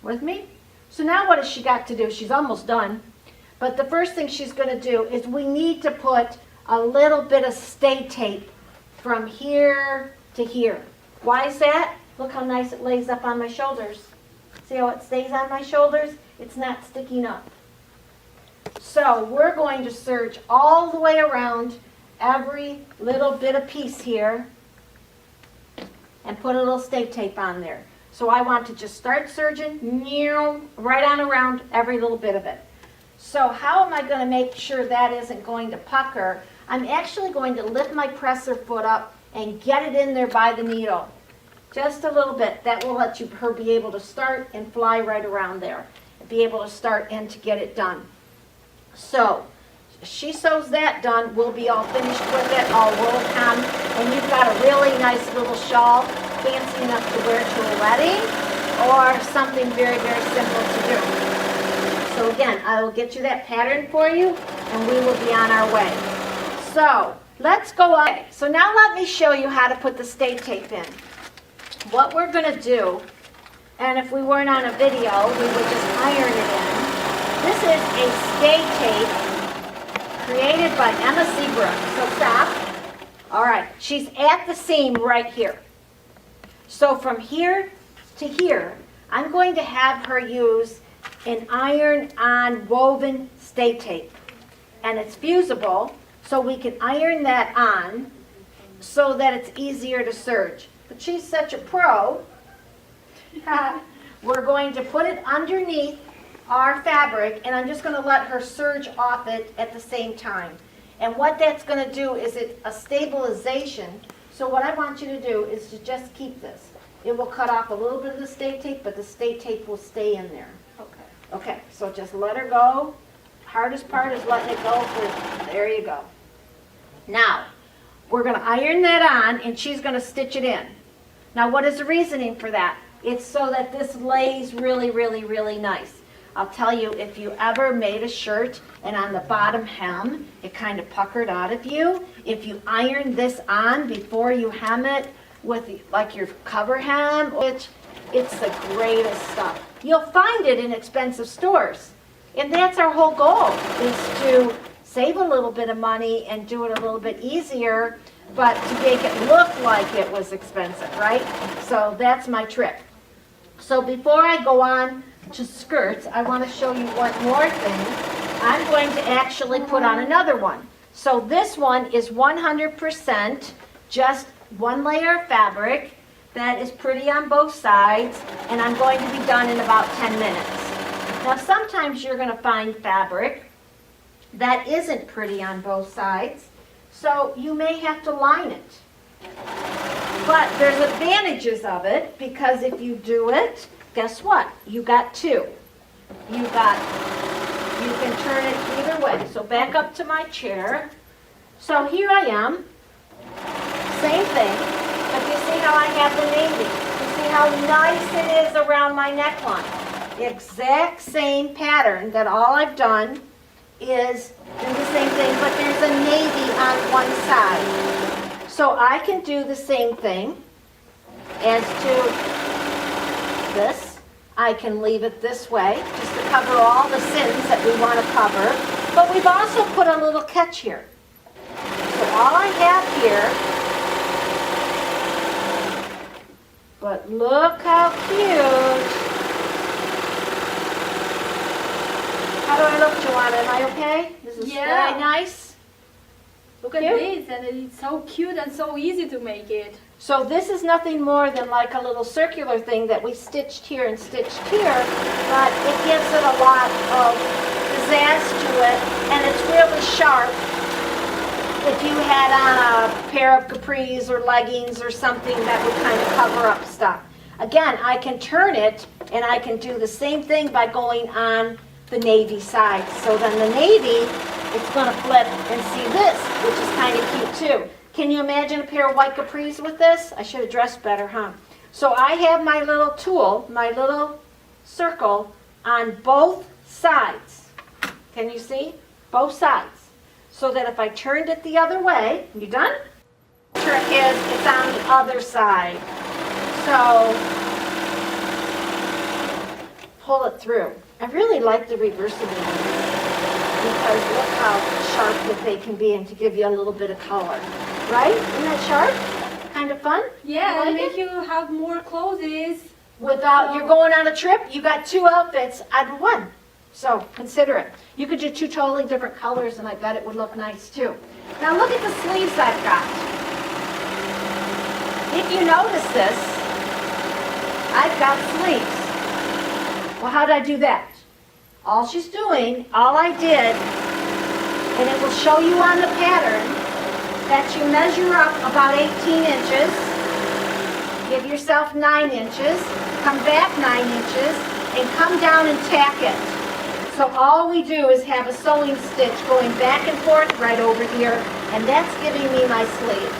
With me? So now what has she got to do? She's almost done. But the first thing she's going to do is we need to put a little bit of stay tape from here to here. Why is that? Look how nice it lays up on my shoulders. See how it stays on my shoulders? It's not sticking up. So we're going to serge all the way around every little bit of piece here and put a little stay tape on there. So I want to just start serging right on around every little bit of it. So how am I going to make sure that isn't going to pucker? I'm actually going to lift my presser foot up and get it in there by the needle. Just a little bit. That will let her be able to start and fly right around there. And be able to start and to get it done. So she sews that done, we'll be all finished with it, all rolled on, and you've got a really nice little shawl, fancy enough to wear to a wedding, or something very, very simple to do. So again, I will get you that pattern for you, and we will be on our way. So let's go on. So now let me show you how to put the stay tape in. What we're going to do, and if we weren't on a video, we would just iron it in. This is a stay tape created by Emma Seabrook. So stop. All right, she's at the seam right here. So from here to here, I'm going to have her use an iron-on woven stay tape. And it's fusible, so we can iron that on so that it's easier to serge. But she's such a pro, we're going to put it underneath our fabric, and I'm just going to let her serge off it at the same time. And what that's going to do is it's a stabilization. So what I want you to do is to just keep this. It will cut off a little bit of the stay tape, but the stay tape will stay in there. Okay. Okay, so just let her go. Hardest part is letting it go. There you go. Now, we're going to iron that on, and she's going to stitch it in. Now, what is the reasoning for that? It's so that this lays really, really, really nice. I'll tell you, if you ever made a shirt and on the bottom hem, it kind of puckered out of you, if you iron this on before you hem it with like your cover hem, it's the greatest stuff. You'll find it in expensive stores. And that's our whole goal, is to save a little bit of money and do it a little bit easier, but to make it look like it was expensive, right? So that's my trick. So before I go on to skirts, I want to show you one more thing. I'm going to actually put on another one. So this one is 100% just one layer of fabric that is pretty on both sides, and I'm going to be done in about 10 minutes. Now sometimes you're going to find fabric that isn't pretty on both sides, so you may have to line it. But there's advantages of it, because if you do it, guess what? You got two. You can turn it either way. So back up to my chair. So here I am. Same thing. But you see how I have the navy? You see how nice it is around my neckline? The exact same pattern that all I've done is do the same thing, but there's a navy on one side. So I can do the same thing as to this. I can leave it this way, just to cover all the sins that we want to cover. But we've also put a little catch here. So all I have here, but look how cute. How do I look, Joanna? Am I okay? This is Yeah. very nice. Look at this, and it's so cute and so easy to make it. So this is nothing more than like a little circular thing that we stitched here and stitched here, but it gives it a lot of pizzazz to it, and it's really sharp. If you had on a pair of capris or leggings or something that would kind of cover up stuff. Again, I can turn it, and I can do the same thing by going on the navy side. So then the navy, it's going to flip and see this, which is kind of cute too. Can you imagine a pair of white capris with this? I should have dressed better, huh? So I have my little tool, my little circle on both sides. Can you see? Both sides. So that if I turned it the other way, you done? Trick is it's on the other side. So pull it through. I really like the reversible ones, because look how sharp that they can be, and to give you a little bit of color. Right? Isn't that sharp? kind of fun? Yeah, You like make it? you have more clothes. Without, you're going on a trip, you got 2 outfits out of 1. So consider it. You could do 2 totally different colors, and I bet it would look nice too. Now look at the sleeves I've got. If you notice this, I've got sleeves. Well, how did I do that? All she's doing, all I did, and it will show you on the pattern, that you measure up about 18 inches, give yourself 9 inches, come back 9 inches, and come down and tack it. So all we do is have a sewing stitch going back and forth right over here, and that's giving me my sleeve.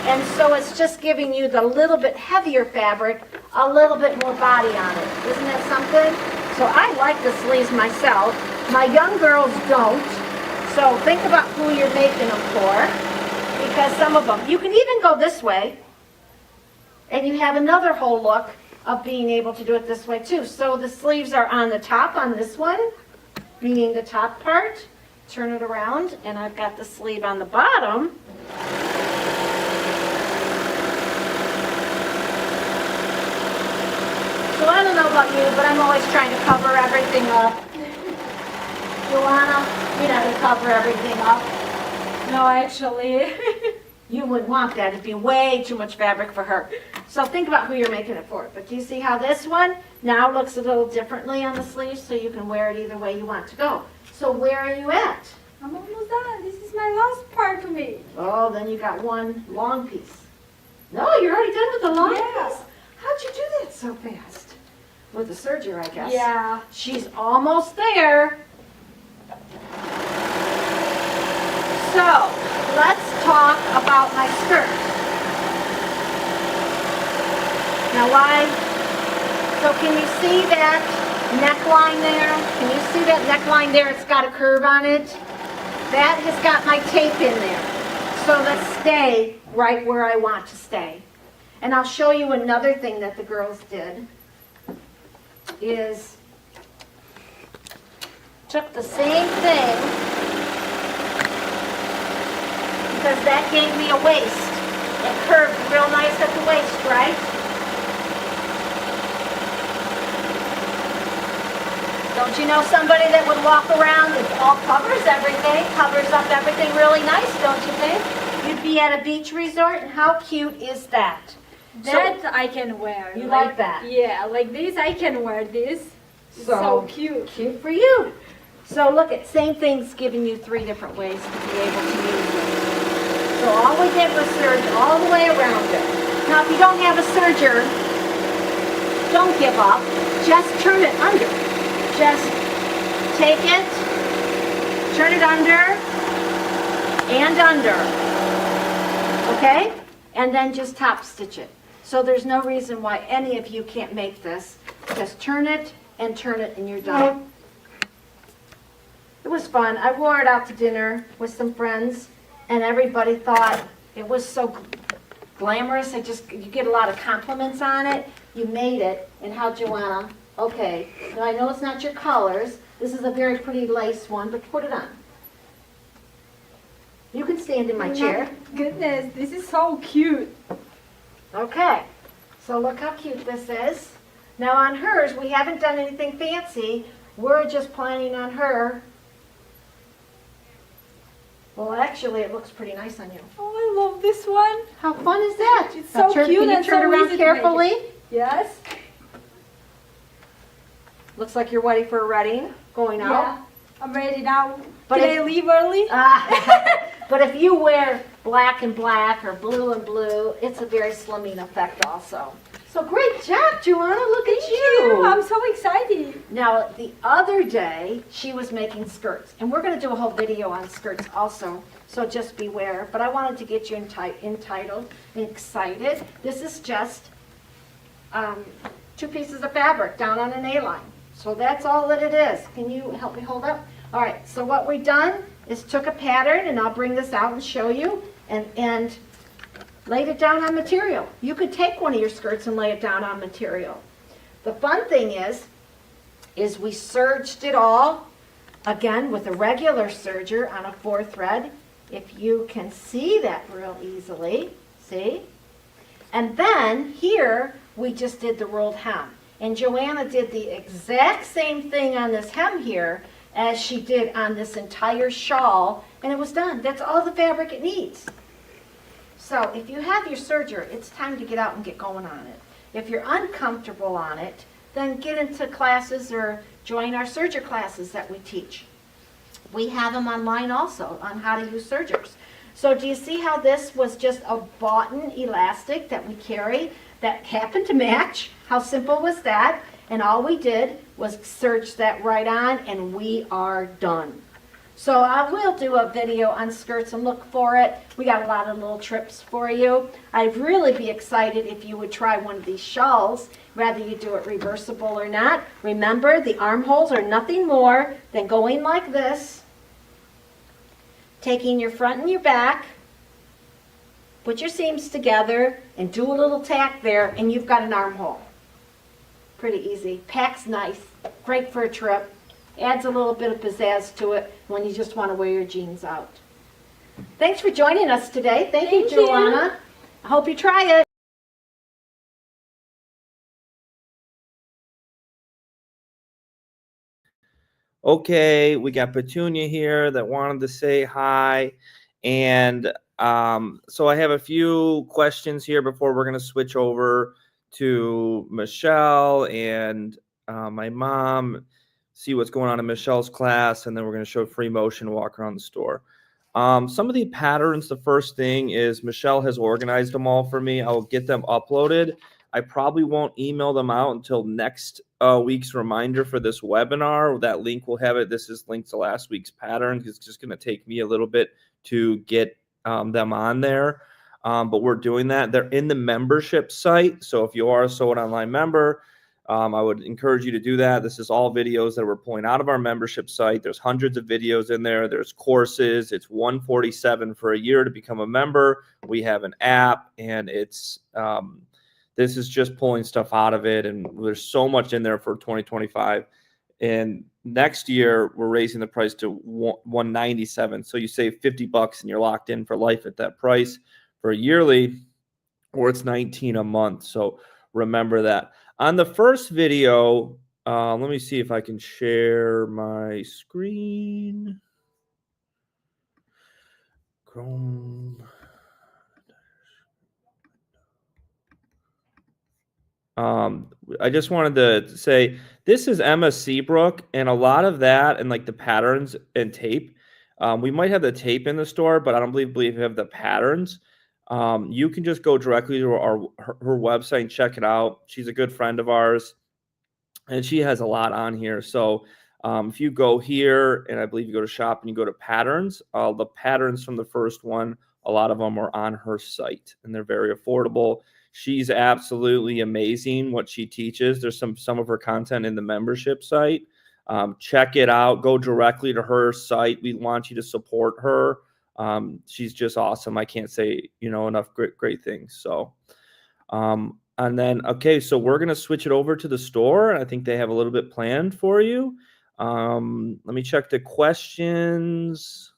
And so it's just giving you the little bit heavier fabric, a little bit more body on it. Isn't that something? So I like the sleeves myself. My young girls don't. So think about who you're making them for, because some of them, you can even go this way, and you have another whole look of being able to do it this way too. So the sleeves are on the top on this one, meaning the top part. Turn it around, and I've got the sleeve on the bottom. So I don't know about you, but I'm always trying to cover everything up. Joanna, you know, to cover everything up. No, actually. You wouldn't want that. It'd be way too much fabric for her. So think about who you're making it for. But do you see how this one now looks a little differently on the sleeves, so you can wear it either way you want to go. So where are you at? I'm almost done. This is my last part to me. Oh, then you got one long piece. No, you're already done with the long Yeah. piece? How'd you do that so fast? With the serger, I guess. Yeah. She's almost there. So, let's talk about my skirt. Now why? So can you see that neckline there? Can you see that neckline there? It's got a curve on it. That has got my tape in there. So let's stay right where I want to stay. And I'll show you another thing that the girls did. Is took the same thing, because that gave me a waist. It curved real nice at the waist, right? Don't you know somebody that would walk around, it all covers everything, covers up everything really nice, don't you think? You'd be at a beach resort, and how cute is that? That I can wear. You like that? Yeah, like this I can wear this. It's so cute. Cute for you. So look at, same thing's giving you 3 different ways to be able to use it. So all we did was serge all the way around it. Now if you don't have a serger, don't give up. Just turn it under. Just take it, turn it under, and under. Okay? And then just top stitch it. So there's no reason why any of you can't make this. Just turn it, and you're done. It was fun. I wore it out to dinner with some friends, and everybody thought it was so glamorous. You get a lot of compliments on it. You made it, and how, Joanna? Okay, now I know it's not your colors. This is a very pretty lace one, but put it on. You can stand in my chair. Goodness, this is so cute. Okay, so look how cute this is. Now on hers, we haven't done anything fancy. We're just planning on her. Well, actually, it looks pretty nice on you. Oh, I love this one. How fun is that? It's Now so cute Can you and turn so around easy to carefully? make. Yes. Looks like you're ready for a wedding, going out. Yeah. I'm ready now. But Can I leave early? But if you wear black and black or blue and blue, it's a very slimming effect also. So great job, Joanna. Look at you. I'm so excited. Now, the other day, she was making skirts. And we're going to do a whole video on skirts also. So just beware. But I wanted to get you entitled and excited. This is just 2 pieces of fabric down on an A-line. So that's all that it is. Can you help me hold up? All right, so what we've done is took a pattern, and I'll bring this out and show you, and laid it down on material. You could take one of your skirts and lay it down on material. The fun thing is we serged it all, again, with a regular serger on a 4 thread. If you can see that real easily, see? And then here, we just did the rolled hem. And Joanna did the exact same thing on this hem here as she did on this entire shawl, and it was done. That's all the fabric it needs. So if you have your serger, it's time to get out and get going on it. If you're uncomfortable on it, then get into classes or join our serger classes that we teach. We have them online also on how to use sergers. So do you see how this was just a boughten elastic that we carry that happened to match? How simple was that? And all we did was serge that right on, and we are done. So I will do a video on skirts and look for it. We got a lot of little trips for you. I'd really be excited if you would try one of these shawls, whether you do it reversible or not. Remember, the armholes are nothing more than going like this, taking your front and your back, put your seams together, and do a little tack there, and you've got an armhole. Pretty easy. Packs nice. Great for a trip. Adds a little bit of pizzazz to it when you just want to wear your jeans out. Thanks for joining us today. Thank you, Joanna. I hope you try it. Okay, we got Petunia here that wanted to say hi. And so I have a few questions here before we're going to switch over to Michelle and my mom, see what's going on in Michelle's class, and then we're going to show free motion, walk around the store. Some of the patterns, the first thing is Michelle has organized them all for me. I'll get them uploaded. I probably won't email them out until next week's reminder for this webinar. That link will have it. This is linked to last week's pattern. It's just going to take me a little bit to get them on there. But we're doing that. They're in the membership site. So if you are a Sew It Online member, I would encourage you to do that. This is all videos that we're pulling out of our membership site. There's hundreds of videos in there. There's courses. It's $147 for a year to become a member. We have an app, and it's this is just pulling stuff out of it. And there's so much in there for 2025. And next year, we're raising the price to $197. So you save $50 and you're locked in for life at that price for a yearly, or it's $19 a month. So remember that. On the first video, let me see if I can share my screen. Chrome. I just wanted to say this is Emma Seabrook, and a lot of that and like the patterns and tape. We might have the tape in the store, but I don't believe we have the patterns. You can just go directly to her website and check it out. She's a good friend of ours, and she has a lot on here. So if you go here, and I believe you go to shop and you go to patterns, the patterns from the first one, a lot of them are on her site, and they're very affordable. She's absolutely amazing what she teaches. There's some of her content in the membership site. Check it out. Go directly to her site. We want you to support her. She's just awesome. I can't say, enough great things. So, and then, okay, so we're going to switch it over to the store. I think they have a little bit planned for you. Let me check the questions.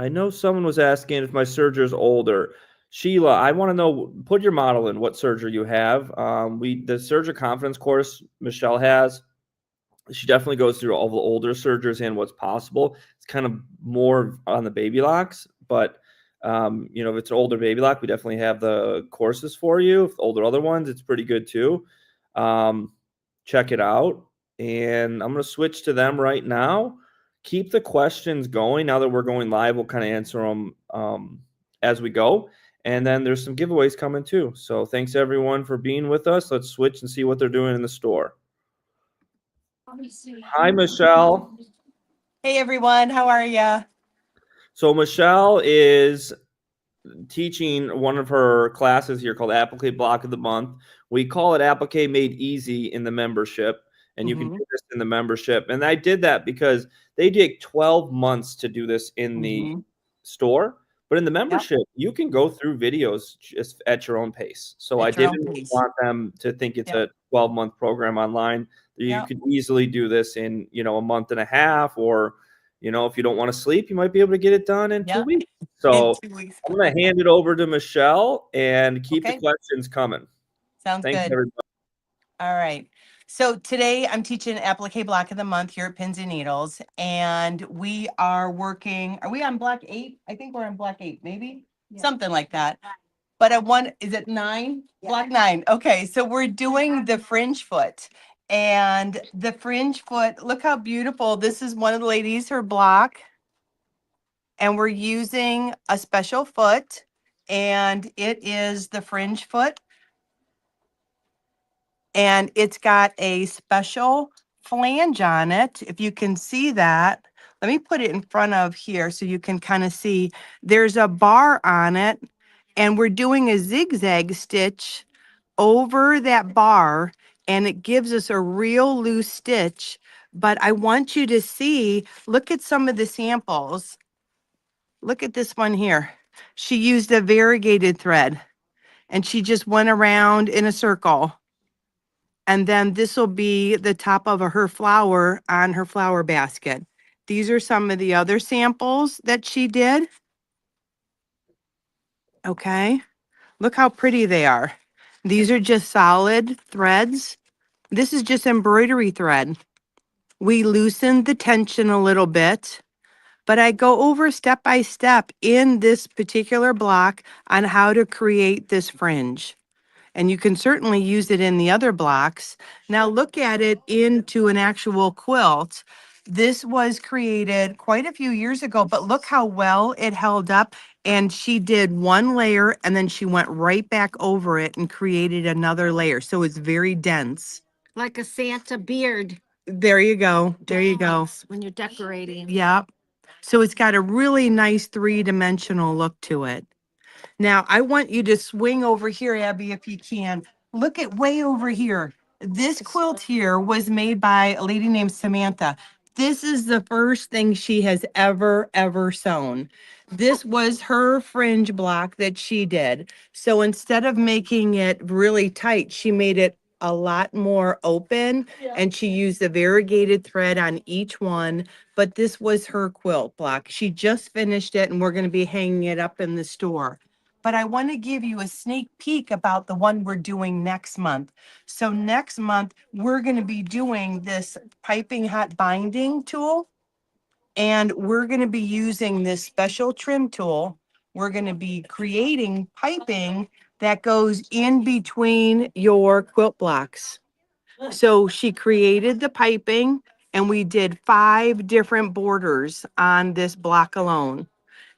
I know someone was asking if my serger is older. Sheila, I want to know, put your model in what serger you have. The serger confidence course Michelle has, she definitely goes through all the older sergers and what's possible. It's kind of more on the baby locks, but if it's an older baby lock, we definitely have the courses for you. If the older other ones, it's pretty good too. Check it out. And I'm going to switch to them right now. Keep the questions going. Now that we're going live, we'll kind of answer them as we go. And then there's some giveaways coming too. So thanks everyone for being with us. Let's switch and see what they're doing in the store. Hi, Michelle. Hey everyone, how are ya? So Michelle is teaching one of her classes here called Applique Block of the Month. We call it Applique Made Easy in the membership, and you can do this in the membership. And I did that because they take 12 months to do this in the store, but in the membership, you can go through videos just at your own pace. So I didn't want them to think it's a 12-month program online. You could easily do this in, a month and a half, or, you know, if you don't want to sleep, you might be able to get it done in 2 Yeah. weeks. So In 2 weeks. I'm going to hand it over to Michelle and keep the Okay. questions coming. Sounds Thanks, good. everybody. All right. So today I'm teaching Applique Block of the Month here at Pins and Needles, and we are working. Are we on block 8? I think we're on block 8, maybe something like that. But is it 9? Yeah. Block 9. Okay, so we're doing the fringe foot, and the fringe foot. Look how beautiful. This is one of the ladies, her block, and we're using a special foot, and it is the fringe foot. And it's got a special flange on it. If you can see that, let me put it in front of here so you can kind of see. There's a bar on it, and we're doing a zigzag stitch over that bar, and it gives us a real loose stitch. But I want you to see, look at some of the samples. Look at this one here. She used a variegated thread, and she just went around in a circle. And then this will be the top of her flower on her flower basket. These are some of the other samples that she did. Okay, look how pretty they are. These are just solid threads. This is just embroidery thread. We loosened the tension a little bit, but I go over step by step in this particular block on how to create this fringe. And you can certainly use it in the other blocks. Now look at it into an actual quilt. This was created quite a few years ago, but look how well it held up. And she did one layer and then she went right back over it and created another layer. So it's very dense. Like a Santa beard. There you go. There you go. Yes, when you're decorating. Yeah. So it's got a really nice 3-dimensional look to it. Now, I want you to swing over here, Abby, if you can. Look at way over here. This quilt here was made by a lady named Samantha. This is the first thing she has ever sewn. This was her fringe block that she did. So instead of making it really tight, she made it a lot more open, and she used a variegated thread on each one. But this was her quilt block. She just finished it, and we're going to be hanging it up in the store. But I want to give you a sneak peek about the one we're doing next month. So next month, we're going to be doing this piping hot binding tool, and we're going to be using this special trim tool. We're going to be creating piping that goes in between your quilt blocks. So she created the piping, and we did 5 different borders on this block alone.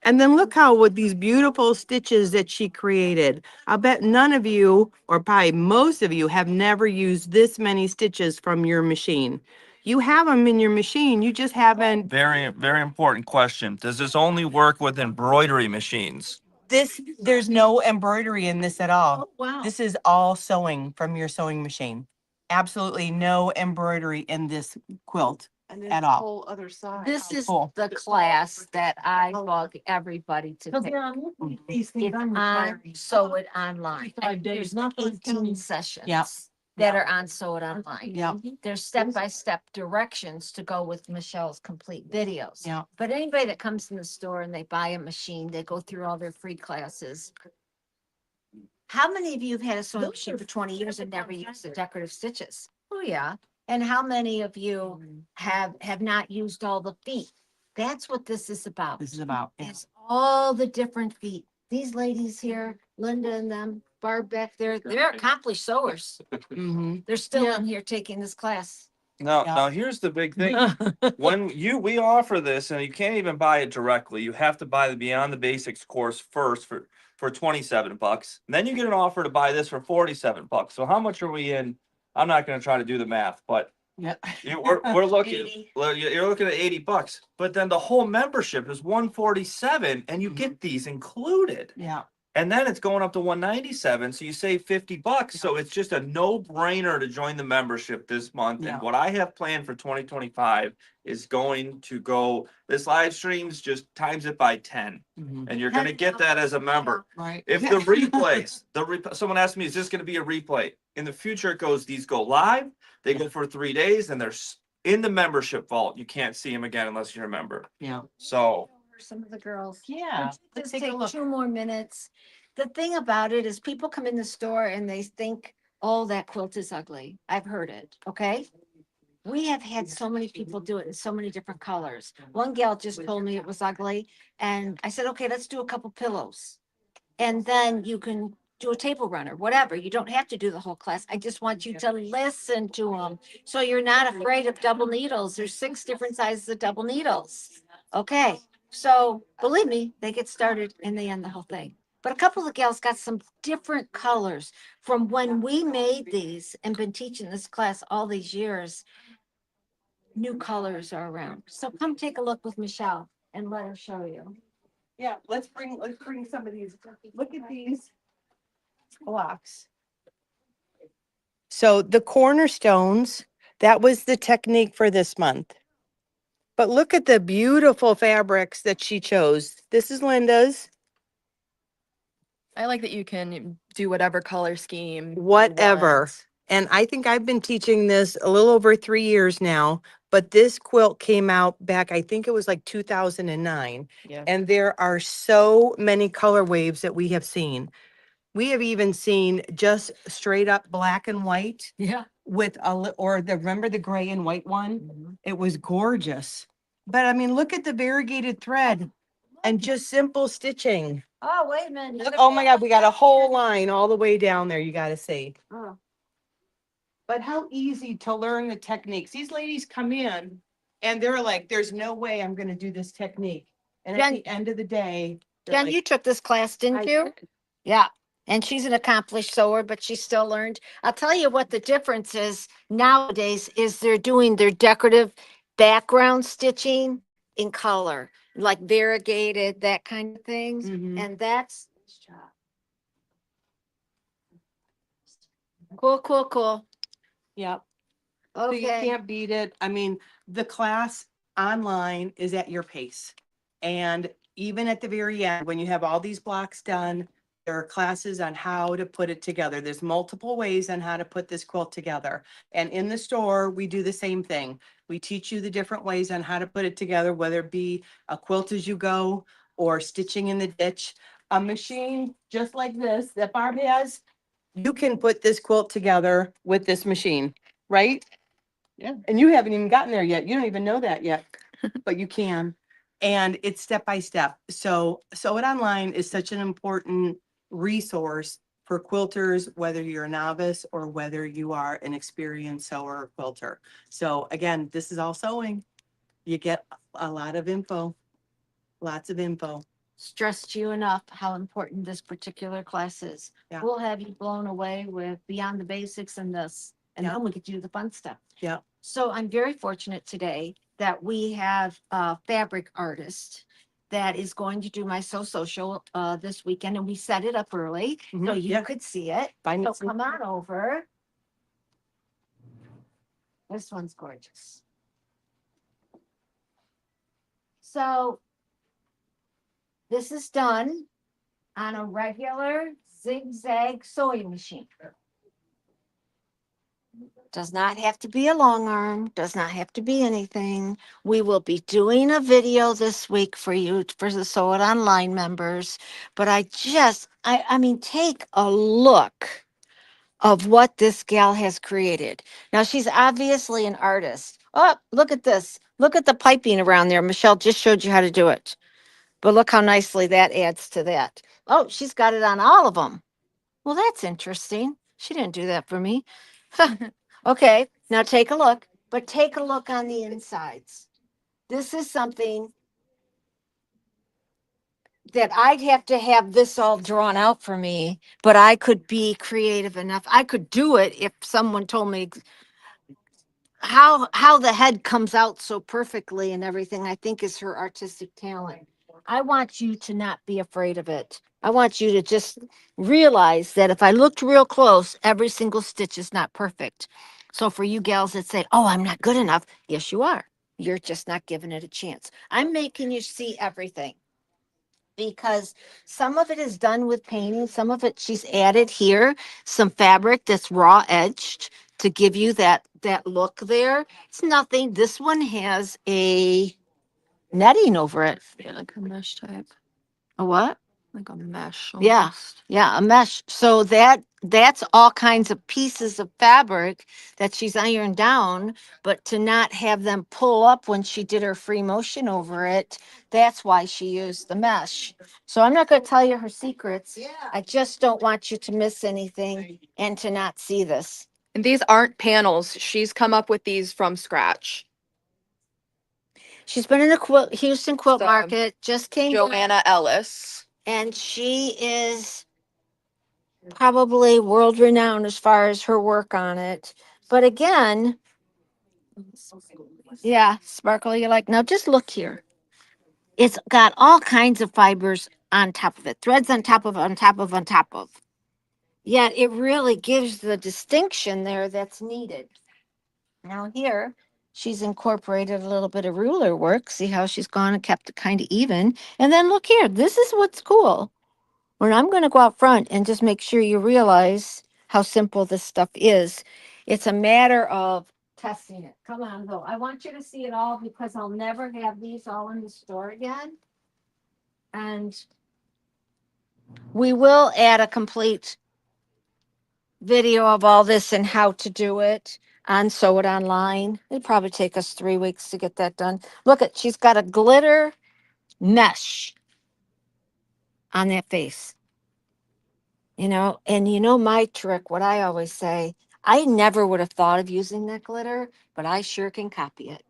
And then look how with these beautiful stitches that she created. I'll bet none of you, or probably most of you, have never used this many stitches from your machine. You have them in your machine, you just haven't. Very, very important question. Does this only work with embroidery machines? There's no embroidery in this at all. Oh, wow. This is all sewing from your sewing machine. Absolutely no embroidery in this quilt at all. Whole other side. This is Cool. the class that I bug everybody to take. It's on Sew It Online. There's 18 sessions Yep. that are on Sew It Online. Yep. There's step-by-step directions to go with Michelle's complete videos. Yep. But anybody that comes in the store and they buy a machine, they go through all their free classes. How many of you have had a sewing machine for 20 years and never used the decorative stitches? Oh, yeah. And how many of you have not used all the feet? That's what this is about. This is about. Yeah. It's all the different feet. These ladies here, Linda and them, Barb back there, they're accomplished sewers. Mhm. They're still in here taking this class. Now, Yeah. now here's the big thing. When we offer this, and you can't even buy it directly, you have to buy the Beyond the Basics course first for $27. And then you get an offer to buy this for $47. So how much are we in? I'm not going to try to do the math, but Yeah. we're looking. Well, you're looking at $80. But then the whole membership is $147, and you get these included. Yeah. And then it's going up to $197, so you save $50. So it's just a no-brainer to join the membership this month. Yeah. And what I have planned for 2025 is going to go. This live streams just times it by 10, Mhm. and you're going to get that as a member. Right. If the replays, someone asked me, is this going to be a replay? In the future, these go live. They go for 3 days, and they're in the membership vault. You can't see them again unless you're a member. Yeah. So Some of the girls. Yeah. Let's Let's just take a take look. 2 more minutes. The thing about it is people come in the store and they think, oh, that quilt is ugly. I've heard it, okay? We have had so many people do it in so many different colors. One gal just told me it was ugly, and I said, okay, let's do a couple pillows. And then you can do a table runner, whatever. You don't have to do the whole class. I just want you to listen to them. So you're not afraid of double needles. There's 6 different sizes of double needles. Okay, so believe me, they get started and they end the whole thing. But a couple of gals got some different colors from when we made these and been teaching this class all these years. New colors are around. So come take a look with Michelle and let her show you. Yeah, let's bring some of these. Look at these blocks. So the cornerstones, that was the technique for this month. But look at the beautiful fabrics that she chose. This is Linda's. I like that you can do whatever color scheme. you Whatever. want. And I think I've been teaching this a little over 3 years now, but this quilt came out back, I think it was like 2009. Yeah. And there are so many color waves that we have seen. We have even seen just straight up black and white Yeah. with remember the gray and white one? It was gorgeous. But I mean, look at the variegated thread and just simple stitching. Oh, wait a minute. Look, oh my God, we got a whole line all the way down there, you gotta see. Oh. But how easy to learn the techniques. These ladies come in and they're like, there's no way I'm gonna do this technique. And at Jen- the end of the day, they're Jen, like, you took this class, didn't I you? did. Yeah. And she's an accomplished sewer, but she still learned. I'll tell you what the difference is nowadays is they're doing their decorative background stitching in color, like variegated, that kind of things. Mhm. And that's cool, cool, cool. Yep. So you Okay. can't beat it. I mean, the class online is at your pace. And even at the very end, when you have all these blocks done, there are classes on how to put it together. There's multiple ways on how to put this quilt together. And in the store, we do the same thing. We teach you the different ways on how to put it together, whether it be a quilt as you go or stitching in the ditch. A machine just like this that Barb has, you can put this quilt together with this machine, right? Yeah. And you haven't even gotten there yet. You don't even know that yet, but you can. And it's step by step. So Sew It Online is such an important resource for quilters, whether you're a novice or whether you are an experienced sewer or quilter. So again, this is all sewing. You get a lot of info, lots of info. Stressed you enough how important this particular class is. Yeah. We'll have you blown away with Beyond the Basics and this, and Yeah. then we get to do the fun stuff. Yeah. So I'm very fortunate today that we have a fabric artist that is going to do my social this weekend, and we set it up early so Mhm, you yeah. could see it. Find So it some- come on over. This one's gorgeous. So this is done on a regular zigzag sewing machine. Does not have to be a long arm, does not have to be anything. We will be doing a video this week for you, for the Sew It Online members. But I mean, take a look of what this gal has created. Now, she's obviously an artist. Oh, look at this. Look at the piping around there. Michelle just showed you how to do it. But look how nicely that adds to that. Oh, she's got it on all of them. Well, that's interesting. She didn't do that for me. Okay, now take a look, but take a look on the insides. This is something that I'd have to have this all drawn out for me, but I could be creative enough. I could do it if someone told me how the head comes out so perfectly and everything. I think is her artistic talent. I want you to not be afraid of it. I want you to just realize that if I looked real close, every single stitch is not perfect. So for you gals that say, oh, I'm not good enough, yes, you are. You're just not giving it a chance. I'm making you see everything because some of it is done with painting. Some of it she's added here, some fabric that's raw edged to give you that look there. It's nothing. This one has a netting over it. Yeah, like a mesh type. A what? Like a mesh. Yeah. Almost. Yeah, a mesh. So that's all kinds of pieces of fabric that she's ironed down, but to not have them pull up when she did her free motion over it, that's why she used the mesh. So I'm not going to tell you her secrets. I just don't want you to miss anything and to not see this. And these aren't panels. She's come up with these from scratch. She's been in the Houston quilt So, market, just came back, Joanna Ellis. and she is probably world renowned as far as her work on it. But again, yeah, sparkle you like. Now just look here. It's got all kinds of fibers on top of it, threads on top of, on top of, on top of. Yet it really gives the distinction there that's needed. Now here, she's incorporated a little bit of ruler work. See how she's gone and kept it kind of even. And then look here, this is what's cool. When I'm going to go out front and just make sure you realize how simple this stuff is. It's a matter of testing it. Come on, though. I want you to see it all because I'll never have these all in the store again. And we will add a complete video of all this and how to do it on Sew It Online. It'd probably take us 3 weeks to get that done. Look at, she's got a glitter mesh on that face. You know, and you know my trick, what I always say, I never would have thought of using that glitter, but I sure can copy it.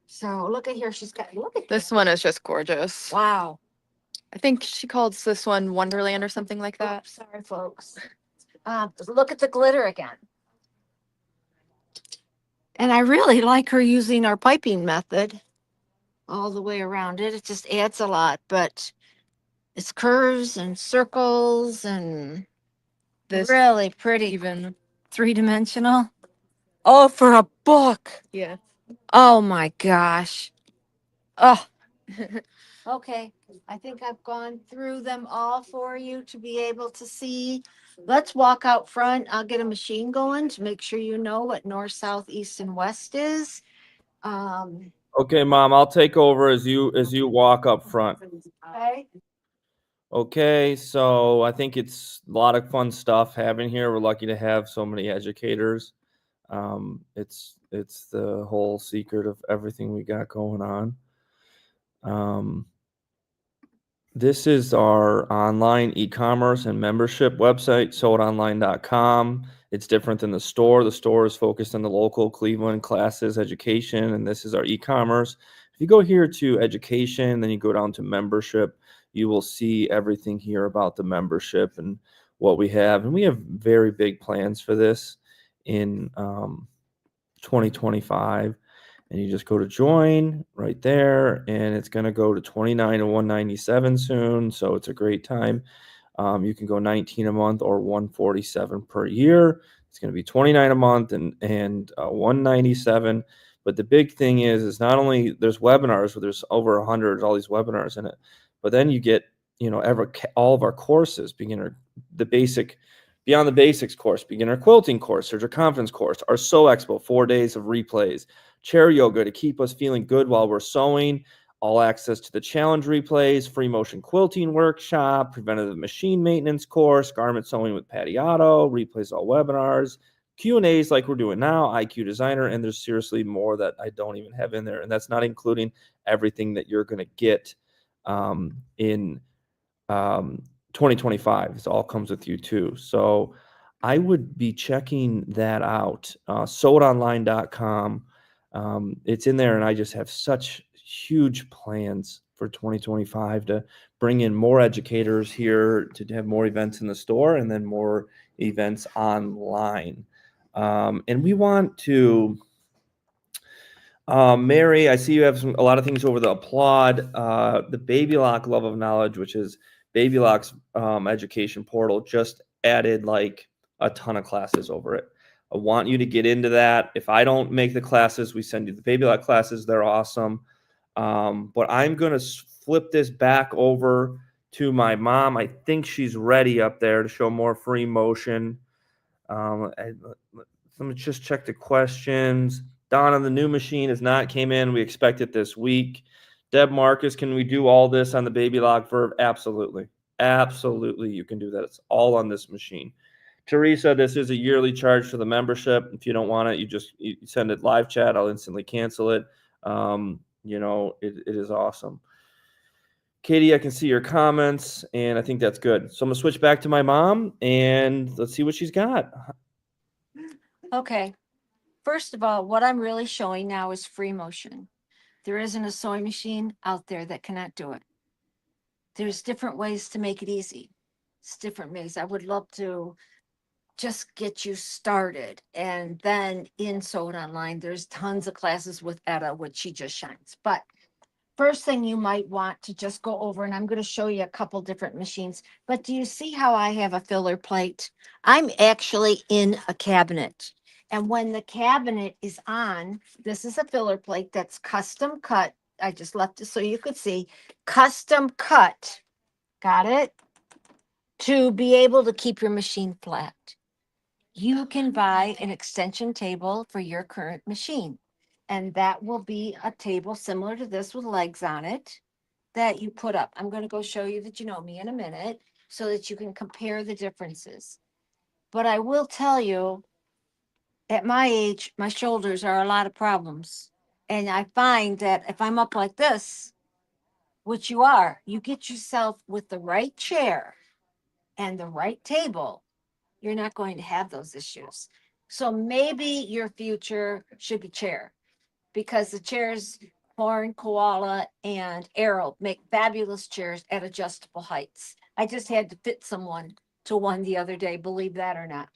So look at here, she's got, look at This one is just gorgeous. Wow. I think she calls this one Wonderland or something like that. Oops, sorry, folks. Look at the glitter again. And I really like her using our piping method all the way around it. It just adds a lot, but it's curves and circles and This really pretty, even. three-dimensional. Oh, for a book. Yeah. Oh my gosh. Oh, okay. I think I've gone through them all for you to be able to see. Let's walk out front. I'll get a machine going to make sure you know what north, south, east, and west is. Okay, Mom, I'll take over as you walk up front. Okay. Okay, so I think it's a lot of fun stuff having here. We're lucky to have so many educators. It's the whole secret of everything we got going on. This is our online e-commerce and membership website, sewitonline.com. It's different than the store. The store is focused on the local Cleveland classes, education, and this is our e-commerce. If you go here to education, then you go down to membership, you will see everything here about the membership and what we have. And we have very big plans for this in 2025. And you just go to join right there, and it's going to go to $29 and $197 soon. So it's a great time. You can go $19 a month or $147 per year. It's going to be $29 a month and $197. But the big thing is not only there's webinars where there's over 100, all these webinars in it, but then you get, you know, all of our courses, beyond the basics course, beginner quilting course, surge confidence course, our Sew Expo, 4 days of replays, chair yoga to keep us feeling good while we're sewing, all access to the challenge replays, free motion quilting workshop, preventative machine maintenance course, garment sewing with Patty Otto, replays all webinars, Q&As like we're doing now, IQ Designer, and there's seriously more that I don't even have in there. And that's not including everything that you're going to get in 2025. It all comes with you too. So I would be checking that out. Sewitonline.com. It's in there, and I just have such huge plans for 2025 to bring in more educators here, to have more events in the store, and then more events online. And we want to, Mary, I see you have a lot of things over the Applaud, the Baby Lock Love of Knowledge, which is Baby Lock's education portal, just added like a ton of classes over it. I want you to get into that. If I don't make the classes, we send you the Baby Lock classes. They're awesome. But I'm going to flip this back over to my mom. I think she's ready up there to show more free motion. Let me just check the questions. Donna, the new machine has not came in. We expect it this week. Deb Marcus, can we do all this on the Baby Lock Verb? Absolutely. Absolutely, you can do that. It's all on this machine. Teresa, this is a yearly charge for the membership. If you don't want it, you send it live chat. I'll instantly cancel it. It is awesome. Katie, I can see your comments, and I think that's good. So I'm gonna switch back to my mom, and let's see what she's got. Okay. First of all, what I'm really showing now is free motion. There isn't a sewing machine out there that cannot do it. There's different ways to make it easy. It's different ways. I would love to just get you started. And then in Sew It Online, there's tons of classes with Etta, which she just shines. But first thing you might want to just go over, and I'm going to show you a couple different machines. But do you see how I have a filler plate? I'm actually in a cabinet. And when the cabinet is on, this is a filler plate that's custom cut. I just left it so you could see. Custom cut. Got it? To be able to keep your machine flat. You can buy an extension table for your current machine. And that will be a table similar to this with legs on it that you put up. I'm going to go show you that you know me in a minute so that you can compare the differences. But I will tell you, at my age, my shoulders are a lot of problems. And I find that if I'm up like this, which you are, you get yourself with the right chair and the right table, you're not going to have those issues. So maybe your future should be chair, because the chairs, Horn, Koala, and Arrow make fabulous chairs at adjustable heights. I just had to fit someone to one the other day, believe that or not.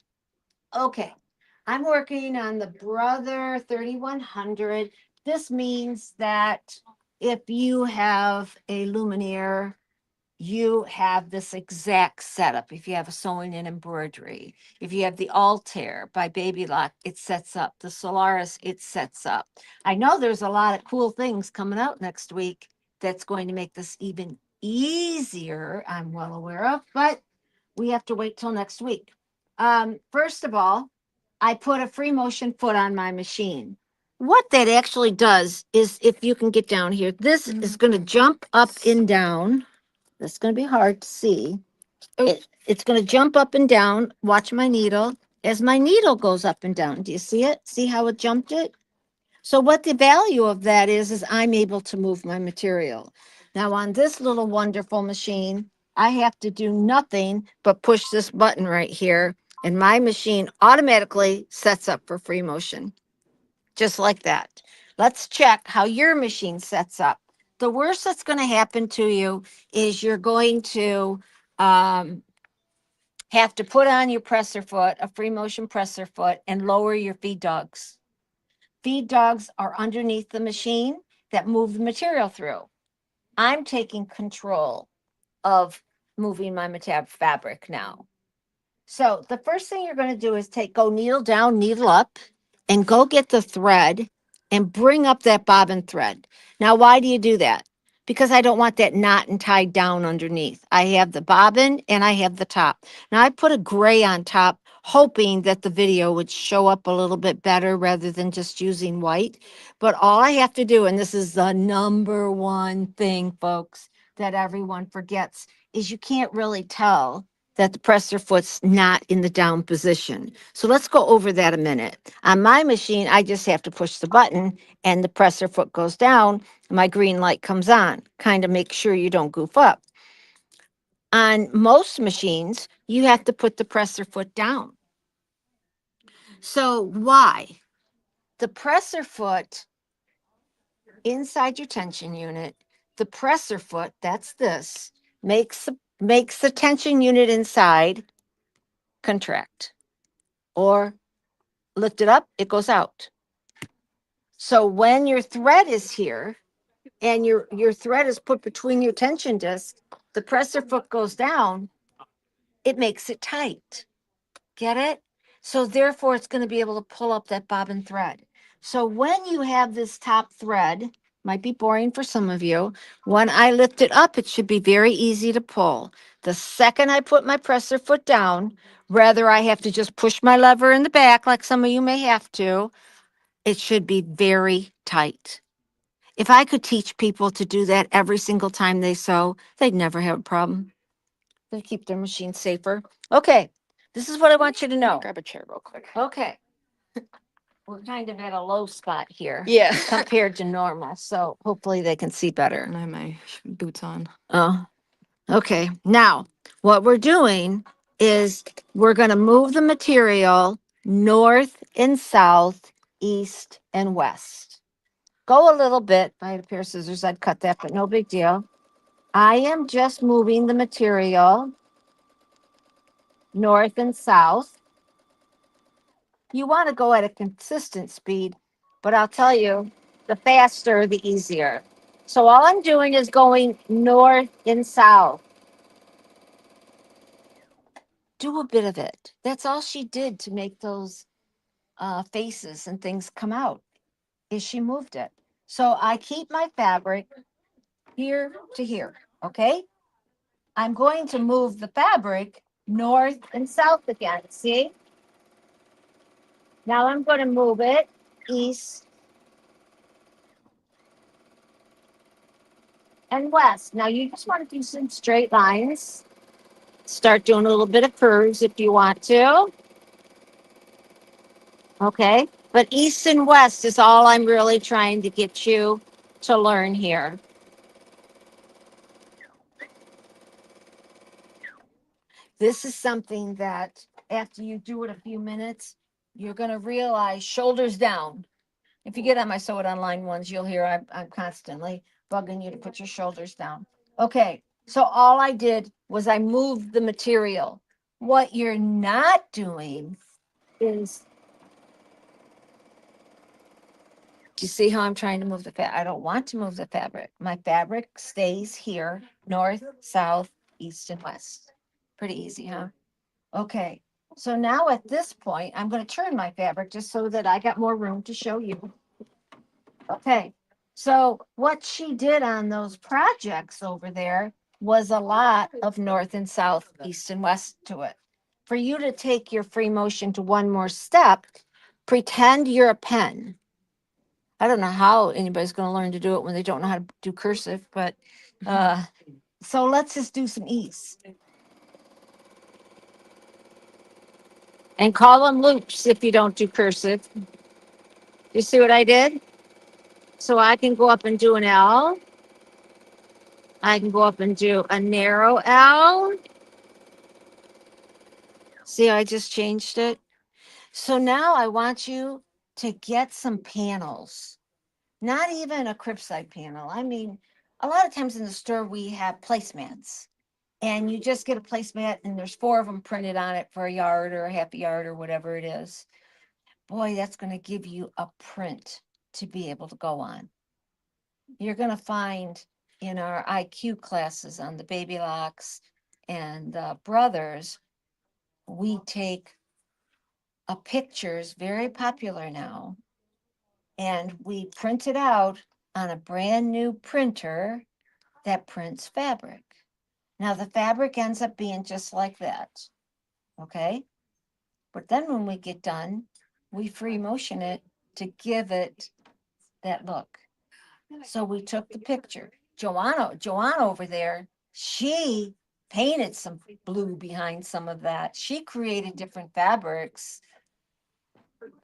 Okay, I'm working on the Brother 3100. This means that if you have a luminaire, you have this exact setup. If you have a sewing and embroidery, if you have the Altair by Baby Lock, it sets up. The Solaris, it sets up. I know there's a lot of cool things coming out next week that's going to make this even easier, I'm well aware of, but we have to wait till next week. First of all, I put a free motion foot on my machine. What that actually does is, if you can get down here, this is going to jump up and down. That's going to be hard to see. It's going to jump up and down. Watch my needle. As my needle goes up and down, do you see it? See how it jumped it? So what the value of that is I'm able to move my material. Now on this little wonderful machine, I have to do nothing but push this button right here, and my machine automatically sets up for free motion. Just like that. Let's check how your machine sets up. The worst that's going to happen to you is you're going to have to put on your presser foot, a free motion presser foot, and lower your feed dogs. Feed dogs are underneath the machine that move the material through. I'm taking control of moving my fabric now. So the first thing you're going to do is go needle down, needle up, and go get the thread and bring up that bobbin thread. Now, why do you do that? Because I don't want that knot and tied down underneath. I have the bobbin and I have the top. Now I put a gray on top, hoping that the video would show up a little bit better rather than just using white. But all I have to do, and this is the number one thing, folks, that everyone forgets, is you can't really tell that the presser foot's not in the down position. So let's go over that a minute. On my machine, I just have to push the button and the presser foot goes down. My green light comes on. Kind of make sure you don't goof up. On most machines, you have to put the presser foot down. So why? The presser foot inside your tension unit, the presser foot, that's this, makes the tension unit inside contract, or lift it up, it goes out. So when your thread is here and your thread is put between your tension disc, the presser foot goes down, it makes it tight. Get it? So therefore it's going to be able to pull up that bobbin thread. So when you have this top thread Might be boring for some of you. When I lift it up, it should be very easy to pull. The second I put my presser foot down, whether I have to just push my lever in the back like some of you may have to, it should be very tight. If I could teach people to do that every single time they sew, they'd never have a problem. They'd keep their machine safer. Okay, this is what I want you to know. Grab a chair real quick. Okay. We're kind of at a low spot here Yeah. compared to normal, so hopefully they can see better. And I have my boots on. Oh, okay. Now, what we're doing is we're going to move the material north and south, east and west. Go a little bit. If I had a pair of scissors, I'd cut that, but no big deal. I am just moving the material north and south. You want to go at a consistent speed, but I'll tell you, the faster, the easier. So all I'm doing is going north and south. Do a bit of it. That's all she did to make those faces and things come out, is she moved it. So I keep my fabric here to here, okay? I'm going to move the fabric north and south again, see? Now I'm going to move it east and west. Now you just want to do some straight lines. Start doing a little bit of curves if you want to. Okay, but east and west is all I'm really trying to get you to learn here. This is something that after you do it a few minutes, you're going to realize shoulders down. If you get on my Sew It Online ones, you'll hear I'm constantly bugging you to put your shoulders down. Okay, so all I did was I moved the material. What you're not doing is, do you see how I'm trying to move the fabric? I don't want to move the fabric. My fabric stays here, north, south, east, and west. Pretty easy, huh? Okay, so now at this point, I'm going to turn my fabric just so that I got more room to show you. Okay, so what she did on those projects over there was a lot of north and south, east and west to it. For you to take your free motion to one more step, pretend you're a pen. I don't know how anybody's going to learn to do it when they don't know how to do cursive, but so let's just do some ease. And call them loops if you don't do cursive. You see what I did? So I can go up and do an L. I can go up and do a narrow L. See how I just changed it? So now I want you to get some panels. Not even a crib side panel. I mean, a lot of times in the store we have placemats. And you just get a placemat and there's 4 of them printed on it for a yard or a half a yard or whatever it is. Boy, that's going to give you a print to be able to go on. You're going to find in our IQ classes on the baby locks and brothers, we take pictures, very popular now, and we print it out on a brand new printer that prints fabric. Now the fabric ends up being just like that, okay? But then when we get done, we free motion it to give it that look. So we took the picture. Joanna over there, she painted some blue behind some of that. She created different fabrics.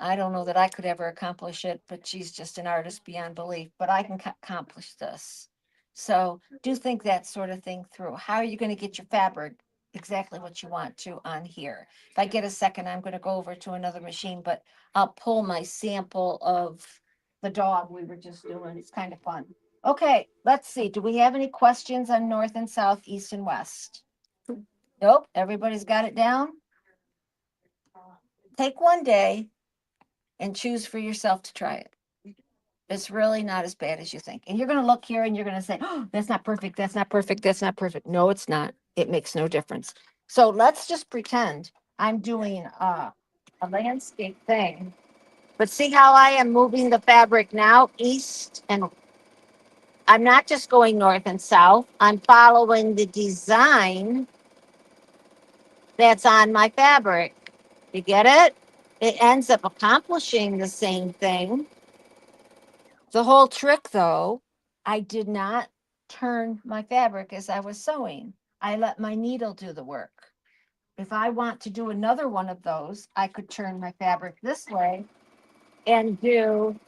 I don't know that I could ever accomplish it, but she's just an artist beyond belief. But I can accomplish this. So do think that sort of thing through. How are you going to get your fabric exactly what you want to on here? If I get a second, I'm going to go over to another machine, but I'll pull my sample of the dog we were just doing. It's kind of fun. Okay, let's see. Do we have any questions on north and south, east and west? Nope. Everybody's got it down? Take one day and choose for yourself to try it. It's really not as bad as you think. And you're going to look here and you're going to say, oh, that's not perfect. That's not perfect. That's not perfect. No, it's not. It makes no difference. So let's just pretend I'm doing a landscape thing. But see how I am moving the fabric now, east and I'm not just going north and south. I'm following the design that's on my fabric. You get it? It ends up accomplishing the same thing. The whole trick, though, I did not turn my fabric as I was sewing. I let my needle do the work. If I want to do another one of those, I could turn my fabric this way and do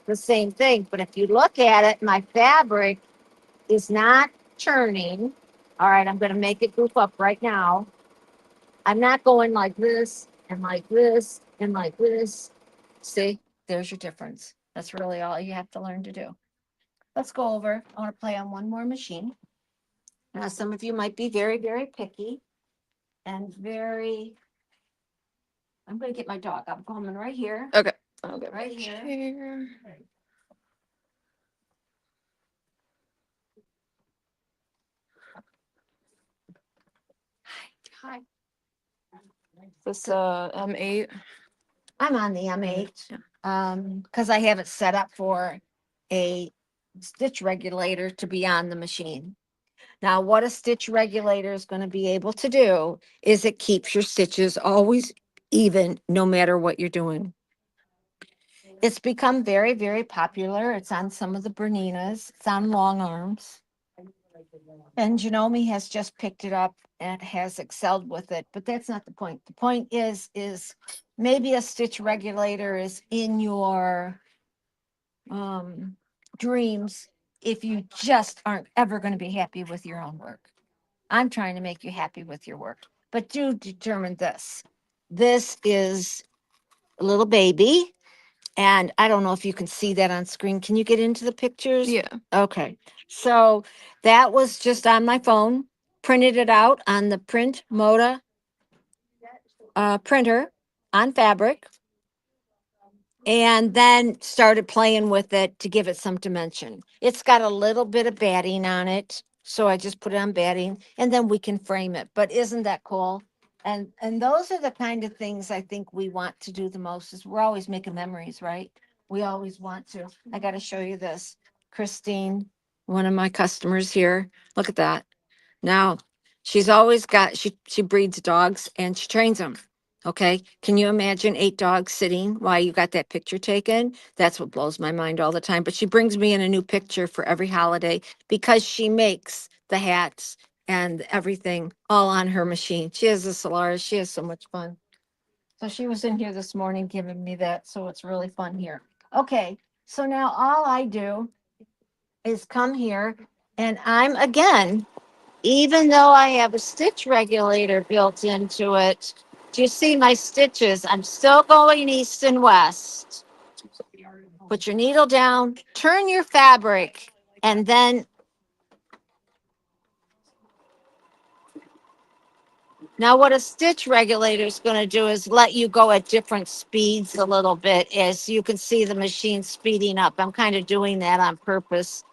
the same thing. But if you look at it, my fabric is not turning. All right, I'm going to make it goof up right now. I'm not going like this and like this and like this. See, there's your difference. That's really all you have to learn to do. Let's go over. I want to play on one more machine. Now, some of you might be very, very picky and very. I'm going to get my dog. I'm coming right here. Okay. I'll get Right my here. chair. Hi. This M8. I'm on the M8 Yeah. because I have it set up for a stitch regulator to be on the machine. Now, what a stitch regulator is going to be able to do is it keeps your stitches always even, no matter what you're doing. It's become very, very popular. It's on some of the Berninas. It's on long arms. And Janome has just picked it up and has excelled with it. But that's not the point. The point is maybe a stitch regulator is in your dreams if you just aren't ever going to be happy with your own work. I'm trying to make you happy with your work. But do determine this. This is a little baby. And I don't know if you can see that on screen. Can you get into the pictures? Yeah. Okay. So that was just on my phone, printed it out on the Print Moda printer on fabric, and then started playing with it to give it some dimension. It's got a little bit of batting on it. So I just put it on batting and then we can frame it. But isn't that cool? And those are the kind of things I think we want to do the most is we're always making memories, right? We always want to. I got to show you this. Christine, one of my customers here. Look at that. Now, she's always got she breeds dogs and she trains them. Okay. Can you imagine 8 dogs sitting while you got that picture taken? That's what blows my mind all the time. But she brings me in a new picture for every holiday because she makes the hats and everything all on her machine. She has a Solaris. She has so much fun. So she was in here this morning giving me that. So it's really fun here. Okay. So now all I do is come here and I'm again, even though I have a stitch regulator built into it, do you see my stitches? I'm still going east and west. Put your needle down, turn your fabric, and then now what a stitch regulator is going to do is let you go at different speeds a little bit as you can see the machine speeding up. I'm kind of doing that on purpose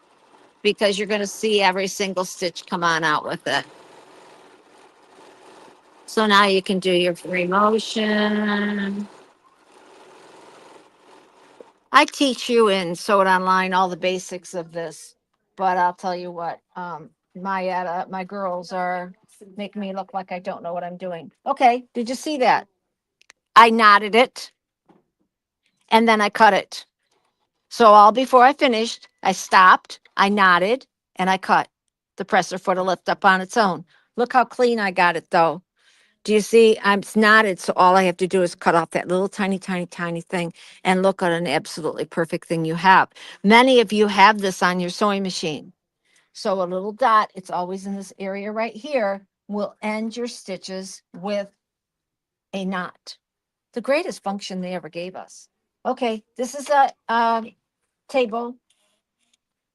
because you're going to see every single stitch come on out with it. So now you can do your free motion. I teach you in Sew It Online all the basics of this, but I'll tell you what, my girls are making me look like I don't know what I'm doing. Okay, did you see that? I knotted it and then I cut it. So all before I finished, I stopped, I knotted, and I cut the presser foot to lift up on its own. Look how clean I got it though. Do you see? I'm knotted, so all I have to do is cut off that little tiny, tiny, tiny thing and look at an absolutely perfect thing you have. Many of you have this on your sewing machine. So a little dot, it's always in this area right here, will end your stitches with a knot. The greatest function they ever gave us. Okay, this is a table.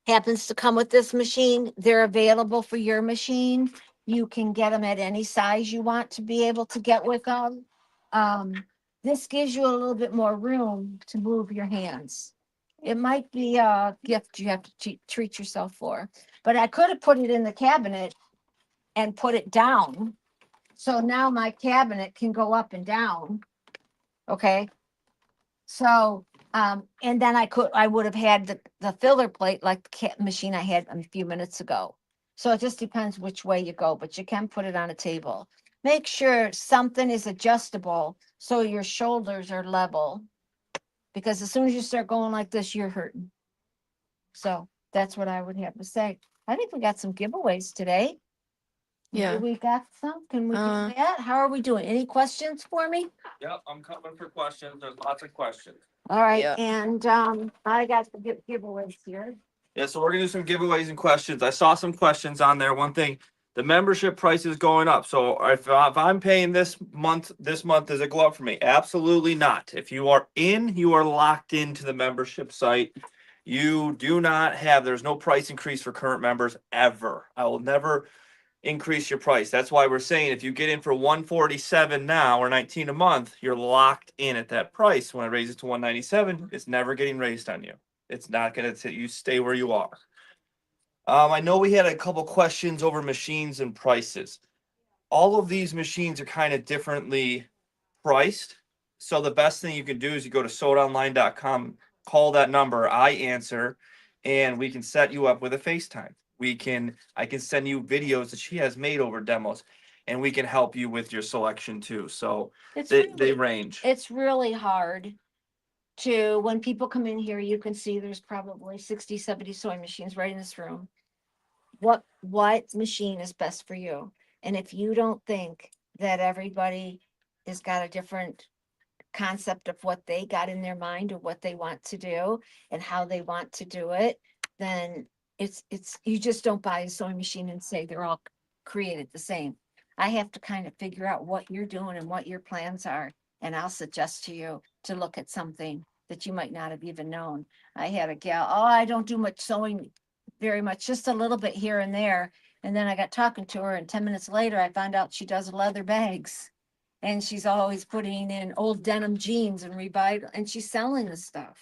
Happens to come with this machine. They're available for your machine. You can get them at any size you want to be able to get with them. This gives you a little bit more room to move your hands. It might be a gift you have to treat yourself for, but I could have put it in the cabinet and put it down. So now my cabinet can go up and down. Okay. So And then I would have had the filler plate like the machine I had a few minutes ago. So it just depends which way you go, but you can put it on a table. Make sure something is adjustable so your shoulders are level, because as soon as you start going like this, you're hurting. So that's what I would have to say. I think we got some giveaways today. Yeah. We got some. Can we do Uh, that? How are we doing? Any questions for me? Yep, I'm coming for questions. There's lots of questions. All right, Yeah. and I got the giveaways here. Yeah, so we're gonna do some giveaways and questions. I saw some questions on there. One thing, the membership price is going up. So if I'm paying this month does it go up for me? Absolutely not. If you are in, you are locked into the membership site. You do not have, there's no price increase for current members ever. I will never increase your price. That's why we're saying if you get in for 147 now or 19 a month, you're locked in at that price. When I raise it to 197, it's never getting raised on you. It's not going to, you stay where you are. I know we had a couple questions over machines and prices. All of these machines are kind of differently priced. So the best thing you can do is you go to sewedonline.com, call that number, I answer, and we can set you up with a FaceTime. I can send you videos that she has made over demos, and we can help you with your selection too. So they range. It's really hard to, when people come in here, you can see there's probably 60, 70 sewing machines right in this room. What machine is best for you? And if you don't think that everybody has got a different concept of what they got in their mind or what they want to do and how they want to do it, then it's you just don't buy a sewing machine and say they're all created the same. I have to kind of figure out what you're doing and what your plans are, and I'll suggest to you to look at something that you might not have even known. I had a gal, oh, I don't do much sewing very much, just a little bit here and there. And then I got talking to her, and 10 minutes later, I found out she does leather bags. And she's always putting in old denim jeans and and she's selling the stuff.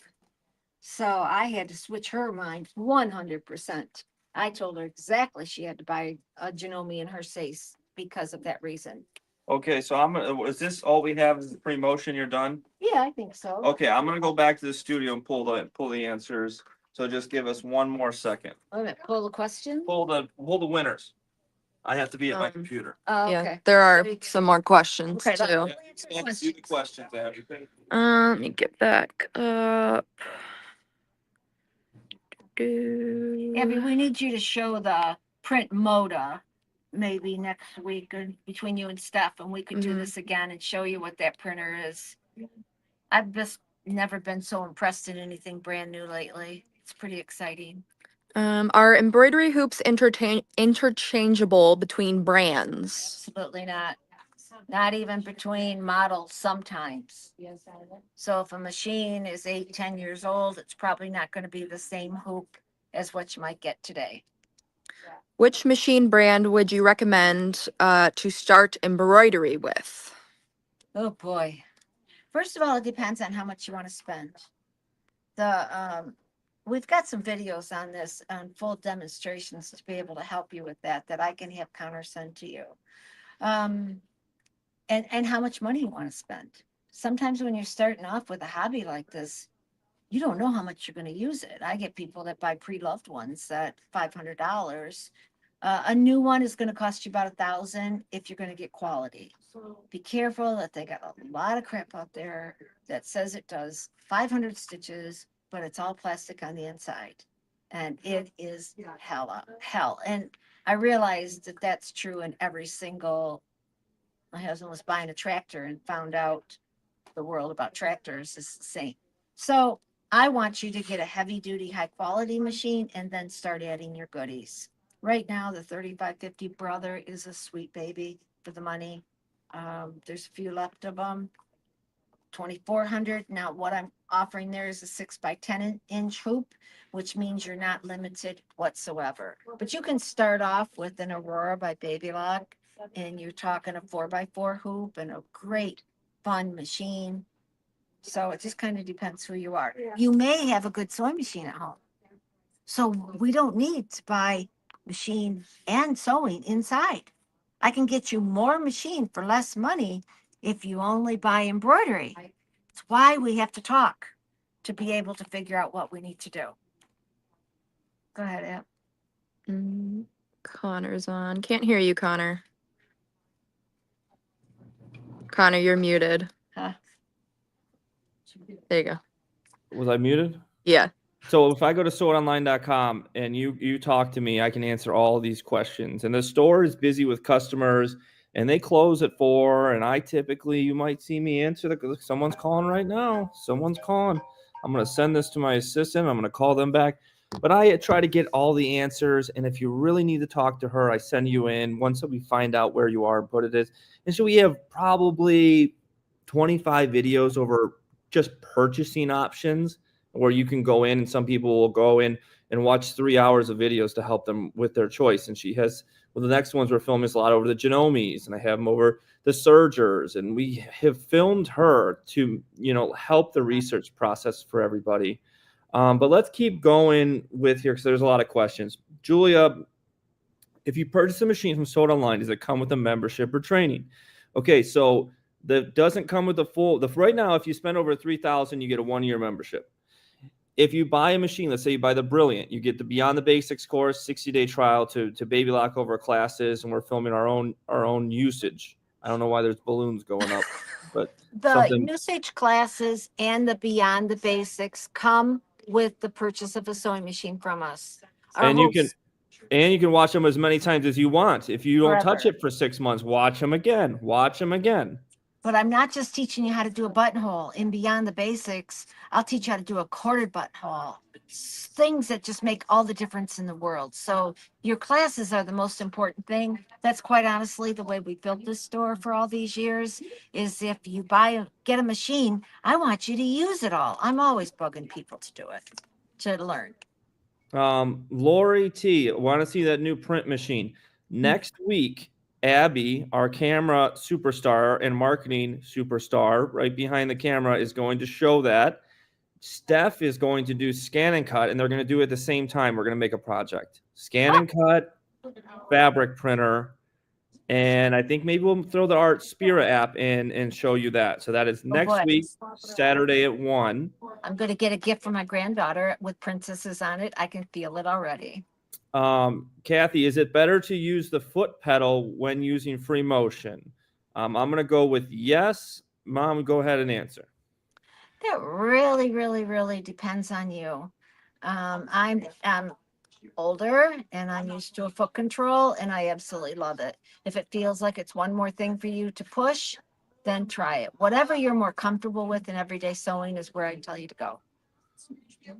So I had to switch her mind 100%. I told her exactly she had to buy a Janome in her size because of that reason. Okay, so is this all we have is the pre-motion? You're done? Yeah, I think so. Okay, I'm gonna go back to the studio and pull the answers. So just give us one more second. Wait a minute, pull the question? Pull the winners. I have to be at my Um, computer. Oh, Yeah, okay. there are some more questions Okay, too. let- Yeah, do the questions, everything. Let me get back up. Abby, we need you to show the print moda maybe next week or between you and Steph, and we could do Mhm. this again and show you what that printer is. I've just never been so impressed in anything brand new lately. It's pretty exciting. Are embroidery hoops interchangeable between brands? Absolutely not. Not even between models sometimes. So if a machine is 8, 10 years old, it's probably not going to be the same hoop as what you might get today. Which machine brand would you recommend to start embroidery with? Oh boy. First of all, it depends on how much you want to spend. We've got some videos on this, on full demonstrations to be able to help you with that I can have counter send to you. And how much money you want to spend. Sometimes when you're starting off with a hobby like this, you don't know how much you're going to use it. I get people that buy pre-loved ones at $500. A new one is going to cost you about $1,000 if you're going to get quality. Be careful that they got a lot of crap out there that says it does 500 stitches, but it's all plastic on the inside. And it is hell. And I realized that that's true in every single. My husband was buying a tractor and found out the world about tractors is the same. So I want you to get a heavy duty, high quality machine and then start adding your goodies. Right now, the 3550 Brother is a sweet baby for the money. There's a few left of them. 2400. Now what I'm offering there is a 6x10 inch hoop, which means you're not limited whatsoever. But you can start off with an Aurora by Baby Lock, and you're talking a 4x4 hoop and a great fun machine. So it just kind of depends who you are. You may have a good sewing machine at home. So we don't need to buy machine and sewing inside. I can get you more machine for less money if you only buy embroidery. It's why we have to talk. to be able to figure out what we need to do. Go ahead, Ab. Connor's on. Can't hear you, Connor. Connor, you're muted. Huh? There you go. Was I muted? Yeah. So if I go to sewonline.com and you talk to me, I can answer all these questions. And the store is busy with customers and they close at 4. And I typically, you might see me answer someone's calling right now. Someone's calling. I'm going to send this to my assistant. I'm going to call them back. But I try to get all the answers. And if you really need to talk to her, I send you in once we find out where you are and put it is. And so we have probably 25 videos over just purchasing options where you can go in, and some people will go in and watch 3 hours of videos to help them with their choice. And she has, well, the next ones we're filming is a lot over the Genomes, and I have them over the Sergers, and we have filmed her to, help the research process for everybody. But let's keep going with here because there's a lot of questions. Julia, if you purchase a machine from Sewed Online, does it come with a membership or training? Okay, so that doesn't come with right now, if you spend over $3,000, you get a 1-year membership. If you buy a machine, let's say you buy the Brilliant, you get the Beyond the Basics course, 60-day trial to baby lock over classes, and we're filming our own usage. I don't know why there's balloons going up, but The usage classes and the Beyond the Basics come with the purchase of a sewing machine from us. And you can watch them as many times as you want. If you don't touch Forever. it for 6 months, watch them again. But I'm not just teaching you how to do a buttonhole. In Beyond the Basics, I'll teach you how to do a quartered buttonhole. Things that just make all the difference in the world. So your classes are the most important thing. That's quite honestly the way we built this store for all these years, is if you get a machine, I want you to use it all. I'm always bugging people to do it, to learn. Lori T, want to see that new print machine. Next week, Abby, our camera superstar and marketing superstar right behind the camera, is going to show that. Steph is going to do scan and cut, and they're going to do it at the same time. We're going to make a project. Scan and cut, fabric printer, and I think maybe we'll throw the Art Spira app in and show you that. So that is next week, Saturday at 1. I'm going to get a gift from my granddaughter with princesses on it. I can feel it already. Kathy, is it better to use the foot pedal when using free motion? I'm going to go with yes. Mom, go ahead and answer. That really, really, really depends on you. I'm older and I'm used to a foot control and I absolutely love it. If it feels like it's one more thing for you to push, then try it. Whatever you're more comfortable with in everyday sewing is where I tell you to go.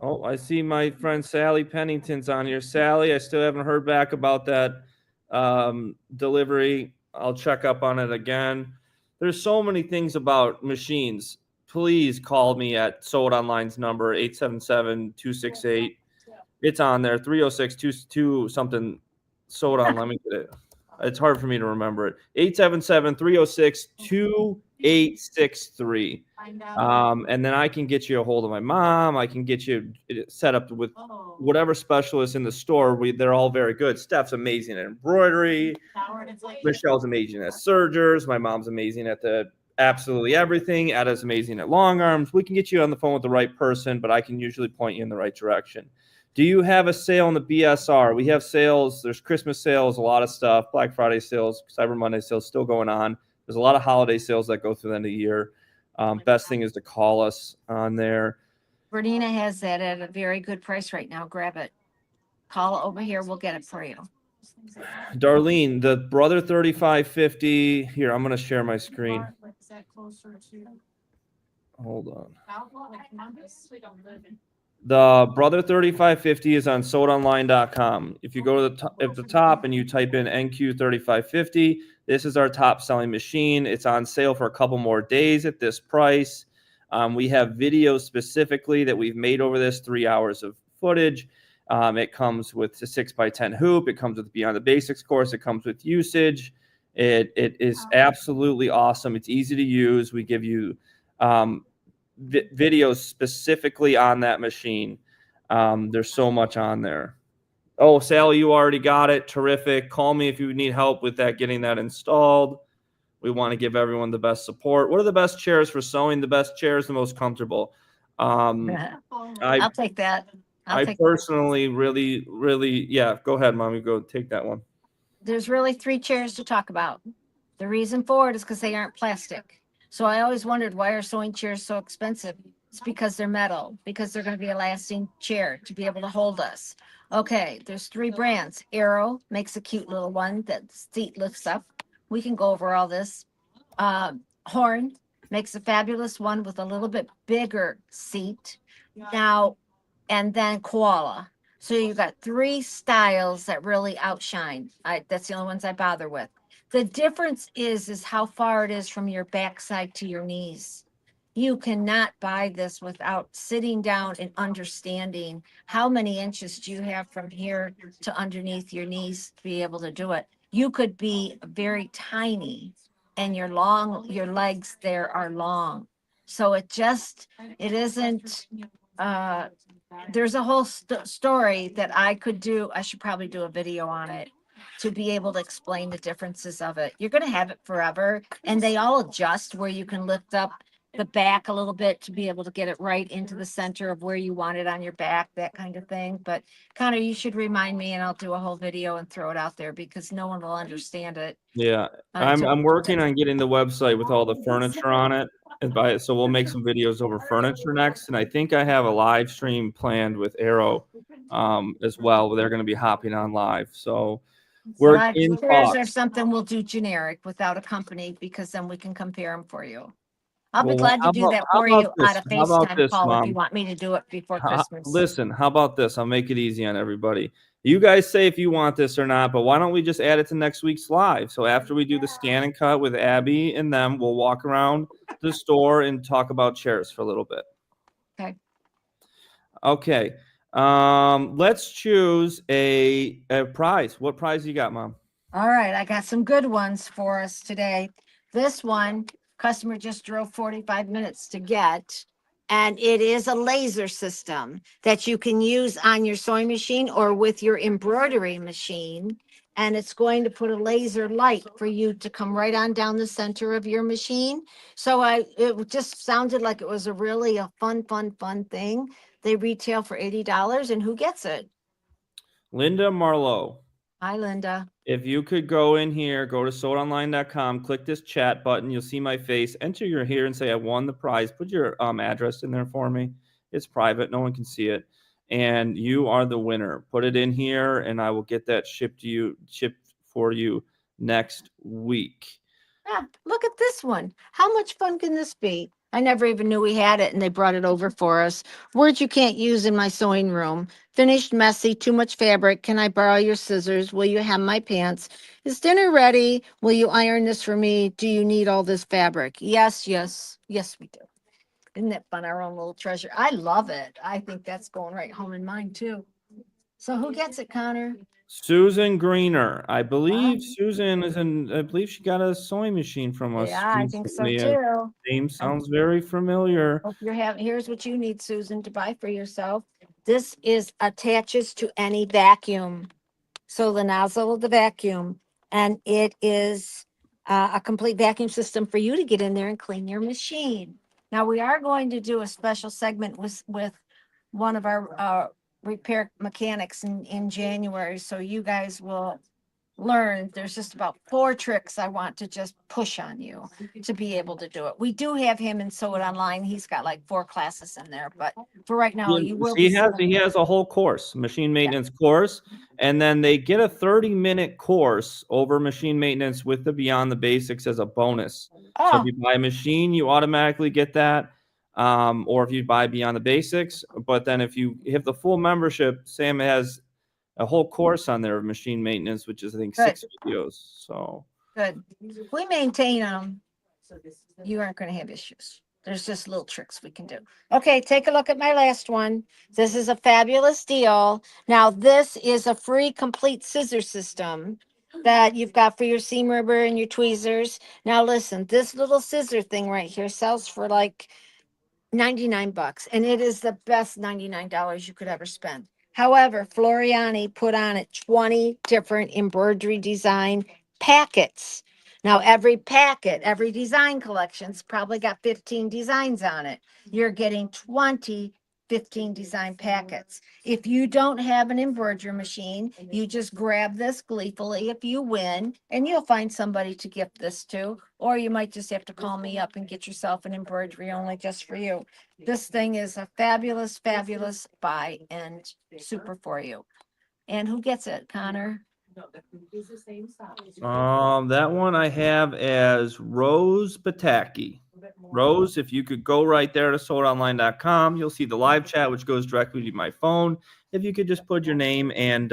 Oh, I see my friend Sally Pennington's on here. Sally, I still haven't heard back about that delivery. I'll check up on it again. There's so many things about machines. Please call me at Sewed Online's number, 877-268. It's on there, 306-22 something. Sewed On. Let me get it. It's hard for me to remember it. 877-306-2863. And then I can get you a hold of my mom. I can get you set up with whatever specialist in the store. They're all very good. Steph's amazing at embroidery. Michelle's amazing at sergers. My mom's amazing at absolutely everything. Ada's amazing at long arms. We can get you on the phone with the right person, but I can usually point you in the right direction. Do you have a sale on the BSR? We have sales. There's Christmas sales, a lot of stuff. Black Friday sales, Cyber Monday sales still going on. There's a lot of holiday sales that go through the end of the year. Best thing is to call us on there. Bernina has that at a very good price right now. Grab it. Call over here. We'll get it for you. Darlene, the Brother 3550. Here, I'm going to share my screen. Hold on. The Brother 3550 is on sewedonline.com. If you go to the top and you type in NQ 3550, this is our top selling machine. It's on sale for a couple more days at this price. We have videos specifically that we've made over this, 3 hours of footage. It comes with a 6x10 hoop. It comes with Beyond the Basics course. It comes with usage. It is absolutely awesome. It's easy to use. We give you videos specifically on that machine. There's so much on there. Oh, Sally, you already got it. Terrific. Call me if you need help with that, getting that installed. We want to give everyone the best support. What are the best chairs for sewing? The best chairs, the most comfortable. I I'll take that. I personally really, yeah, go ahead, mommy, go take that one. There's really 3 chairs to talk about. The reason for it is because they aren't plastic. So I always wondered, why are sewing chairs so expensive? It's because they're metal, because they're going to be a lasting chair to be able to hold us. Okay, there's 3 brands. Arrow makes a cute little one that the seat lifts up. We can go over all this. Horn makes a fabulous one with a little bit bigger seat. Now, and then Koala. So you've got 3 styles that really outshine. That's the only ones I bother with. The difference is how far it is from your backside to your knees. You cannot buy this without sitting down and understanding how many inches do you have from here to underneath your knees to be able to do it. You could be very tiny and your legs there are long. So it isn't, there's a whole story that I could do. I should probably do a video on it to be able to explain the differences of it. You're going to have it forever, and they all adjust where you can lift up the back a little bit to be able to get it right into the center of where you want it on your back, that kind of thing. But Connor, you should remind me and I'll do a whole video and throw it out there because no one will understand it. Yeah, until- I'm working on getting the website with all the furniture on it, so we'll make some videos over furniture next, and I think I have a live stream planned with Arrow, as well, where they're going to be hopping on live. So we're Live in chairs or talks. something we'll do generic without a company because then we can compare them for you. I'll be Well, glad to do that how for about you this? on a How about FaceTime this, call if you Mom? want me to do it before Christmas. Listen, how about this? I'll make it easy on everybody. You guys say if you want this or not, but why don't we just add it to next week's live? So after we do the scan and cut with Abby and them, we'll walk around the store and talk about chairs for a little bit. Okay. Okay. Let's choose a prize. What prize you got, Mom? All right, I got some good ones for us today. This one, customer just drove 45 minutes to get, and it is a laser system that you can use on your sewing machine or with your embroidery machine. And it's going to put a laser light for you to come right on down the center of your machine. So it just sounded like it was a fun thing. They retail for $80, and who gets it? Linda Marlowe. Hi, Linda. If you could go in here, go to sewedonline.com, click this chat button, you'll see my face, enter your here and say I won the prize. Put your address in there for me. It's private, no one can see it. And you are the winner. Put it in here and I will get that shipped for you next week. Yeah, look at this one. How much fun can this be? I never even knew we had it and they brought it over for us. Words you can't use in my sewing room. Finished messy, too much fabric. Can I borrow your scissors? Will you hem my pants? Is dinner ready? Will you iron this for me? Do you need all this fabric? Yes, we do. Isn't that fun? Our own little treasure. I love it. I think that's going right home in mine too. So who gets it, Connor? Susan Greener. I believe Susan I believe she got a sewing machine from us. Yeah, I think so recently. too. Name sounds very familiar. Hope here's what you need, Susan, to buy for yourself. This attaches to any vacuum. So the nozzle of the vacuum, and it is a complete vacuum system for you to get in there and clean your machine. Now we are going to do a special segment with one of our repair mechanics in January. So you guys will learn. There's just about 4 tricks I want to just push on you to be able to do it. We do have him in Sew It Online. He's got like 4 classes in there, but for right now, you will. He has a whole course, machine maintenance course, and then they get a 30-minute course over machine maintenance with the Beyond the Basics as a bonus. So if you buy a machine, you automatically get that. Or if you buy Beyond the Basics, but then if you have the full membership, Sam has a whole course on there of machine maintenance, which is I think 6 videos. So good. We maintain them. You aren't going to have issues. There's just little tricks we can do. Okay, take a look at my last one. This is a fabulous deal. Now, this is a free complete scissor system that you've got for your seam ribber and your tweezers. Now, listen, this little scissor thing right here sells for like $99, and it is the best $99 you could ever spend. However, Floriani put on it 20 different embroidery design packets. Now, every packet, every design collection's probably got 15 designs on it. You're getting 20 15 design packets. If you don't have an embroidery machine, you just grab this gleefully if you win, and you'll find somebody to gift this to, or you might just have to call me up and get yourself an embroidery only just for you. This thing is a fabulous, fabulous buy and super for you. And who gets it, Connor? That one I have as Rose Pataki. Rose, if you could go right there to sewedonline.com, you'll see the live chat, which goes directly to my phone. If you could just put your name and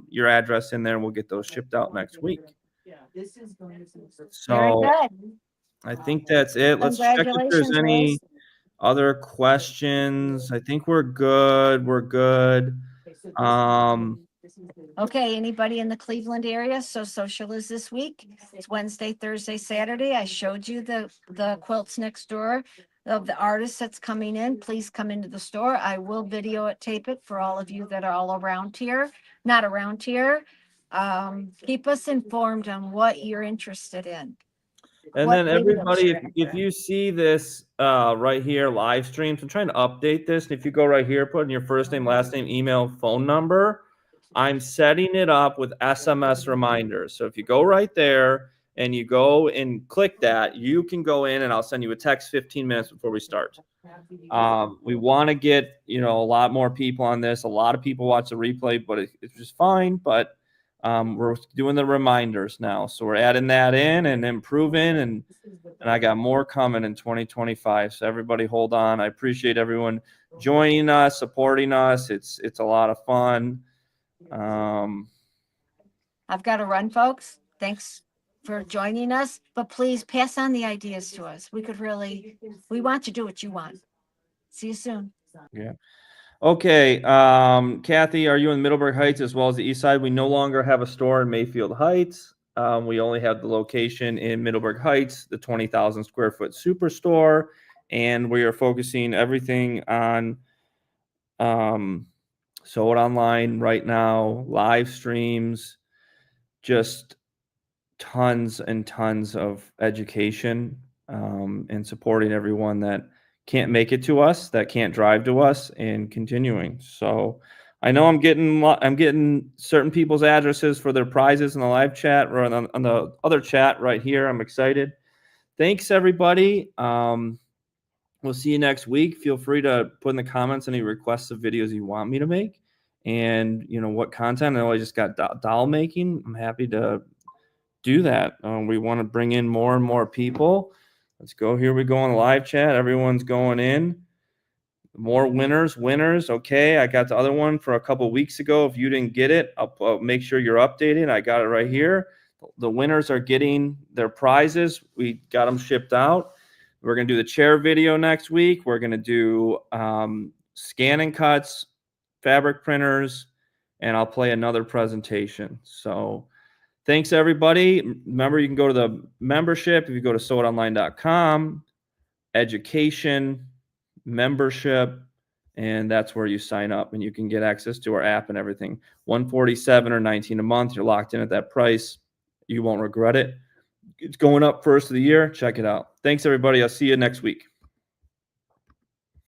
your address in there, we'll get those shipped out next week. Very So good. I think that's it. Let's check if there's Congratulations, any Rose. other questions. I think we're good. We're good. Okay, anybody in the Cleveland area? So social is this week. It's Wednesday, Thursday, Saturday. I showed you the quilts next door of the artist that's coming in. Please come into the store. I will video it, tape it for all of you that are all around here, not around here. Keep us informed on what you're interested in. And What then videos everybody, you're if you see this right here, live streams, I'm trying to update this. And if you go right here, put in your first name, last name, email, phone number, I'm setting it up with SMS reminders. So if you go right there and you go and click that, you can go in and I'll send you a text 15 minutes before we start. We want to get, a lot more people on this. A lot of people watch the replay, but it's just fine. But we're doing the reminders now. So we're adding that in and improving, and I got more coming in 2025. So everybody hold on. I appreciate everyone joining us, supporting us. It's a lot of fun. I've got to run, folks. Thanks for joining us, but please pass on the ideas to us. We want to do what you want. See you soon. Yeah. Okay. Kathy, are you in Middleburg Heights as well as the East Side? We no longer have a store in Mayfield Heights. We only have the location in Middleburg Heights, the 20,000 square foot superstore, and we are focusing everything on Sew It Online right now, live streams, just tons and tons of education and supporting everyone that can't make it to us, that can't drive to us, and continuing. So I know I'm getting certain people's addresses for their prizes in the live chat or on the other chat right here. I'm excited. Thanks, everybody. We'll see you next week. Feel free to put in the comments any requests of videos you want me to make, and what content. I know I just got doll making. I'm happy to do that. We want to bring in more and more people. Let's go. Here we go on the live chat. Everyone's going in. More winners. Okay, I got the other one for a couple weeks ago. If you didn't get it, I'll make sure you're updated. I got it right here. The winners are getting their prizes. We got them shipped out. We're going to do the chair video next week. We're going to do scan and cuts, fabric printers, and I'll play another presentation. So thanks, everybody. Remember, you can go to the membership. If you go to sewedonline.com, education, membership, and that's where you sign up and you can get access to our app and everything. $147 or $19 a month. You're locked in at that price. You won't regret it. It's going up first of the year. Check it out. Thanks, everybody. I'll see you next week.